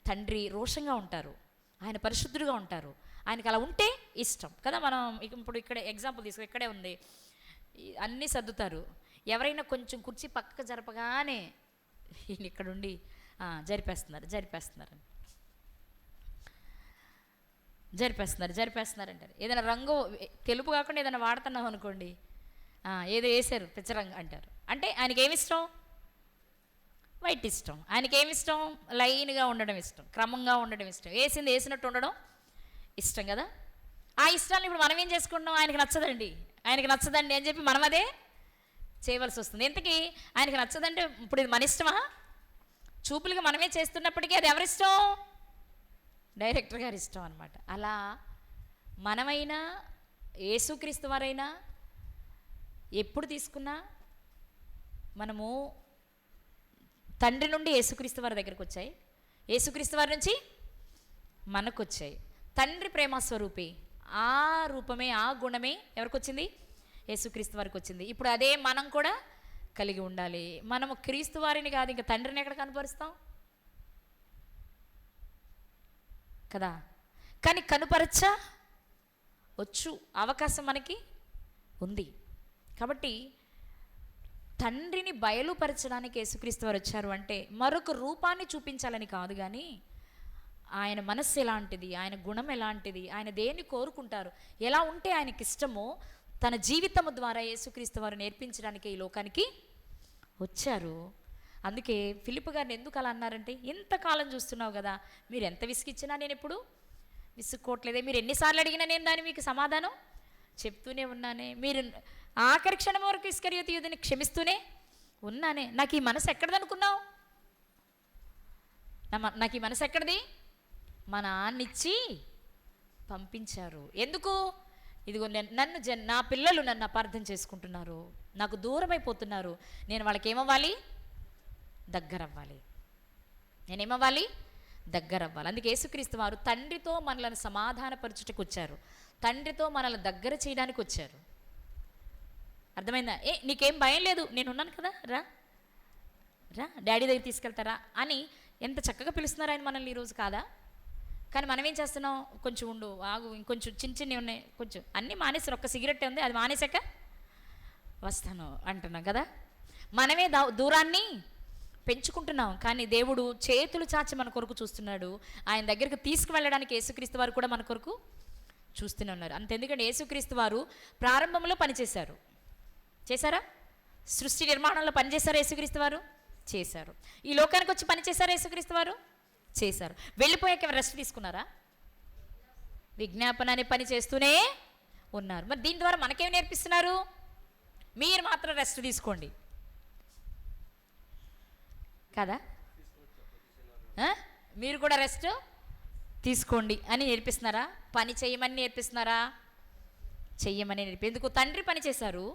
[SPEAKER 1] తండ్రి రోషంగా ఉంటారు, ఆయన పరిశుద్ధుడుగా ఉంటారు, ఆయనకు అలా ఉంటే ఇష్టం కదా. మనం ఇప్పుడు ఇక్కడ ఎగ్జాంపుల్ తీసుకో, ఇక్కడే ఉంది, అన్నీ సర్దుతారు, ఎవరైనా కొంచెం కుర్చీ పక్కకు జరపగానే ఈయన ఇక్కడుండి జరిపేస్తున్నారు. జరిపేస్తున్నారు అంటారు. ఏదైనా రంగు తెలుపు కాకుండా ఏదైనా వాడుతున్నాం అనుకోండి, ఏదో వేసారు పిచ్చ రంగు అంటారు. అంటే ఆయనకి ఏమి ఇష్టం? వైట్ ఇష్టం. ఆయనకి ఏమి ఇష్టం? లైన్గా ఉండడం ఇష్టం, క్రమంగా ఉండడం ఇష్టం, వేసింది వేసినట్టు ఉండడం ఇష్టం కదా. ఆ ఇష్టాన్ని ఇప్పుడు మనం ఏం చేసుకుంటున్నాం? ఆయనకి నచ్చదండి అని చెప్పి మనం అదే చేయవలసి వస్తుంది. ఇంతకీ ఆయనకి నచ్చదంటే ఇప్పుడు ఇది మన ఇష్టమా? చూపులుగా మనమే చేస్తున్నప్పటికీ అది ఎవరిష్టం? డైరెక్టర్ గారి ఇష్టం అనమాట. అలా మనమైనా యేసుక్రీస్తు వారైనా ఎప్పుడు తీసుకున్నా మనము తండ్రి నుండి యేసుక్రీస్తు వారి దగ్గరకు వచ్చాయి, యేసుక్రీస్తు వారి నుంచి మనకు వచ్చాయి. తండ్రి ప్రేమ స్వరూపి, ఆ రూపమే ఆ గుణమే ఎవరికి వచ్చింది? యేసుక్రీస్తు వారికి వచ్చింది. ఇప్పుడు అదే మనం కూడా కలిగి ఉండాలి. మనము క్రీస్తు వారిని కాదు ఇంకా తండ్రిని ఎక్కడ కనపరుస్తాం కదా. కానీ కనుపరచ వచ్చు, అవకాశం మనకి ఉంది. కాబట్టి తండ్రిని బయలుపరచడానికి యేసుక్రీస్తు వారు వచ్చారు అంటే మరొక రూపాన్ని చూపించాలని కాదు, కానీ ఆయన మనస్సు ఎలాంటిది, ఆయన గుణం ఎలాంటిది, ఆయన దేన్ని కోరుకుంటారు, ఎలా ఉంటే ఆయనకి ఇష్టమో తన జీవితము ద్వారా యేసుక్రీస్తు వారు నేర్పించడానికి ఈ లోకానికి వచ్చారు. అందుకే ఫిలిప్ గారిని ఎందుకు అలా అన్నారంటే, ఇంతకాలం చూస్తున్నావు కదా, మీరు ఎంత విసిగిచ్చినా నేను ఎప్పుడు విసుక్కోవట్లేదే, మీరు ఎన్నిసార్లు అడిగినా నేను దాన్ని మీకు సమాధానం చెప్తూనే ఉన్నానే, మీరు ఆఖరి క్షణం వరకు ఇస్కరియోతు యూదుని క్షమిస్తూనే ఉన్నానే. నాకు ఈ మనసు ఎక్కడిదనుకున్నావు? నాకు ఈ మనసు ఎక్కడిది? మా నాన్నిచ్చి పంపించారు. ఎందుకు? ఇదిగో నా పిల్లలు నన్ను అపార్థం చేసుకుంటున్నారు, నాకు దూరం అయిపోతున్నారు, నేను వాళ్ళకి ఏమవ్వాలి? దగ్గర అవ్వాలి. నేనేమవ్వాలి? దగ్గర అవ్వాలి. అందుకే యేసుక్రీస్తు వారు తండ్రితో మనల్ని సమాధానపరచుటకు వచ్చారు, తండ్రితో మనల్ని దగ్గర చేయడానికి వచ్చారు. అర్థమైందా? నీకేం భయం లేదు, నేను ఉన్నాను కదా, రా రా డాడీ దగ్గర తీసుకెళ్తారా అని ఎంత చక్కగా పిలుస్తున్నారు ఆయన మనల్ని ఈరోజు, కాదా? కానీ మనం ఏం చేస్తున్నాం? కొంచెం ఉండు, ఆగు, ఇంకొంచెం చిన్నవి ఉన్నాయి, కొంచెం అన్నీ మానేసారు, ఒక్క సిగరెట్ ఉంది, అది మానేసాక వస్తాను అంటున్నాం కదా. మనమే దూరాన్ని పెంచుకుంటున్నాం. కానీ దేవుడు చేతులు చాచి మన కొరకు చూస్తున్నాడు. ఆయన దగ్గరికి తీసుకువెళ్ళడానికి యేసుక్రీస్తు వారు కూడా మన కొరకు చూస్తూనే ఉన్నారు. అంతెందుకంటే యేసుక్రీస్తు వారు ప్రారంభంలో పనిచేశారు, చేశారా? సృష్టి నిర్మాణంలో పనిచేశారు యేసుక్రీస్తు వారు, చేశారు. ఈ లోకానికి వచ్చి పనిచేశారు యేసుక్రీస్తు వారు, చేశారు. వెళ్ళిపోయాక రెస్ట్ తీసుకున్నారా? విజ్ఞాపన అనే పని చేస్తూనే ఉన్నారు. మరి దీని ద్వారా మనకేం నేర్పిస్తున్నారు? మీరు మాత్రం రెస్ట్ తీసుకోండి కదా, మీరు కూడా రెస్ట్ తీసుకోండి అని నేర్పిస్తున్నారా? పని చేయమని నేర్పిస్తున్నారా? చెయ్యమని ఎందుకు? తండ్రి పని చేశారు,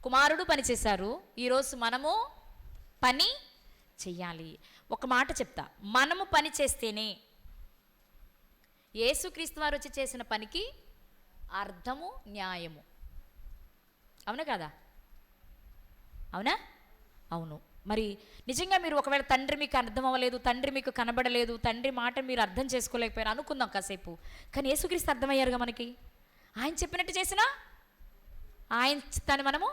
[SPEAKER 1] కుమారుడు పని చేశారు, ఈరోజు మనము పని చెయ్యాలి. ఒక మాట చెప్తా, మనము పని చేస్తేనే యేసుక్రీస్తు వారు వచ్చి చేసిన పనికి అర్థము, న్యాయము. అవునా కదా? అవునా? అవును. మరి నిజంగా మీరు ఒకవేళ తండ్రి మీకు అర్థం అవ్వలేదు, తండ్రి మీకు కనబడలేదు, తండ్రి మాట మీరు అర్థం చేసుకోలేకపోయారు అనుకుందాం కాసేపు, కానీ యేసుక్రీస్తు అర్థమయ్యారుగా మనకి. ఆయన చెప్పినట్టు చేసినా ఆయన చిత్తాన్ని మనము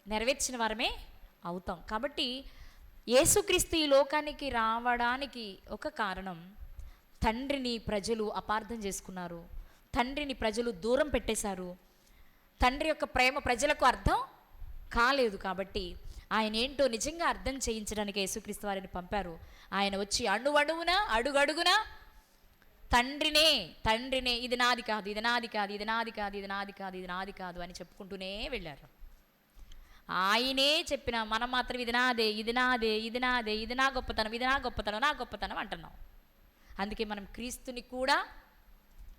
[SPEAKER 1] నెరవేర్చిన వారమే అవుతాం. కాబట్టి యేసుక్రీస్తు ఈ లోకానికి రావడానికి ఒక కారణం, తండ్రిని ప్రజలు అపార్థం చేసుకున్నారు, తండ్రిని ప్రజలు దూరం పెట్టేశారు, తండ్రి యొక్క ప్రేమ ప్రజలకు అర్థం కాలేదు. కాబట్టి ఆయన ఏంటో నిజంగా అర్థం చేయించడానికి యేసుక్రీస్తు వారిని పంపారు. ఆయన వచ్చి అణువణువున అడుగడుగున తండ్రినే ఇది నాది కాదు, ఇది నాది కాదు, ఇది నాది కాదు, ఇది నాది కాదు, ఇది నాది కాదు అని చెప్పుకుంటూనే వెళ్ళారు. ఆయనే చెప్పిన మనం మాత్రం ఇది నాదే, ఇది నాదే, ఇది నాదే, ఇది నా గొప్పతనం, ఇది నా గొప్పతనం, నా గొప్పతనం అంటున్నాం. అందుకే మనం క్రీస్తుని కూడా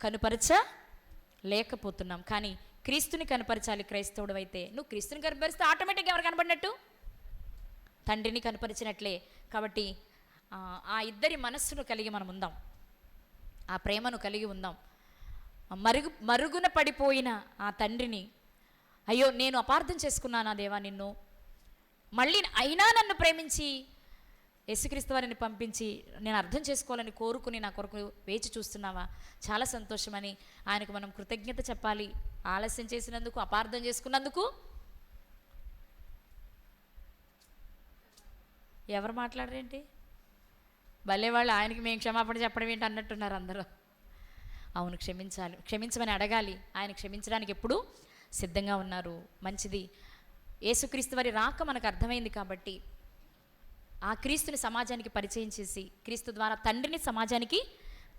[SPEAKER 1] కనుపరచలేకపోతున్నాం. కానీ క్రీస్తుని కనపరచాలి. క్రైస్తవుడు అయితే నువ్వు క్రీస్తుని కనపరిస్తే ఆటోమేటిక్గా ఎవరు కనపడినట్టు? తండ్రిని కనపరిచినట్లే. కాబట్టి ఆ ఇద్దరి మనస్సును కలిగి మనం ఉందాం, ఆ ప్రేమను కలిగి ఉందాం. మరుగున పడిపోయిన ఆ తండ్రిని, అయ్యో నేను అపార్థం చేసుకున్నానా దేవా నిన్ను, మళ్ళీ అయినా నన్ను ప్రేమించి యేసుక్రీస్తు వారిని పంపించి నేను అర్థం చేసుకోవాలని కోరుకుని నా కొరకు వేచి చూస్తున్నావా, చాలా సంతోషమని ఆయనకు మనం కృతజ్ఞత చెప్పాలి. ఆలస్యం చేసినందుకు, అపార్థం చేసుకున్నందుకు. ఎవరు మాట్లాడరేంటి? భలే వాళ్ళు ఆయనకి మేము క్షమాపణ చెప్పడం ఏంటి అన్నట్టున్నారు అందరూ. అవును, క్షమించాలి, క్షమించమని అడగాలి. ఆయన క్షమించడానికి ఎప్పుడూ సిద్ధంగా ఉన్నారు. మంచిది. యేసుక్రీస్తు వారి రాక మనకు అర్థమైంది కాబట్టి ఆ క్రీస్తుని సమాజానికి పరిచయం చేసి, క్రీస్తు ద్వారా తండ్రిని సమాజానికి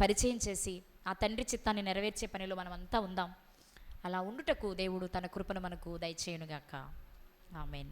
[SPEAKER 1] పరిచయం చేసి ఆ తండ్రి చిత్తాన్ని నెరవేర్చే పనిలో మనం అంతా ఉందాం. అలా ఉండుటకు దేవుడు తన కృపను మనకు దయచేయునుగాక. ఆమేన్.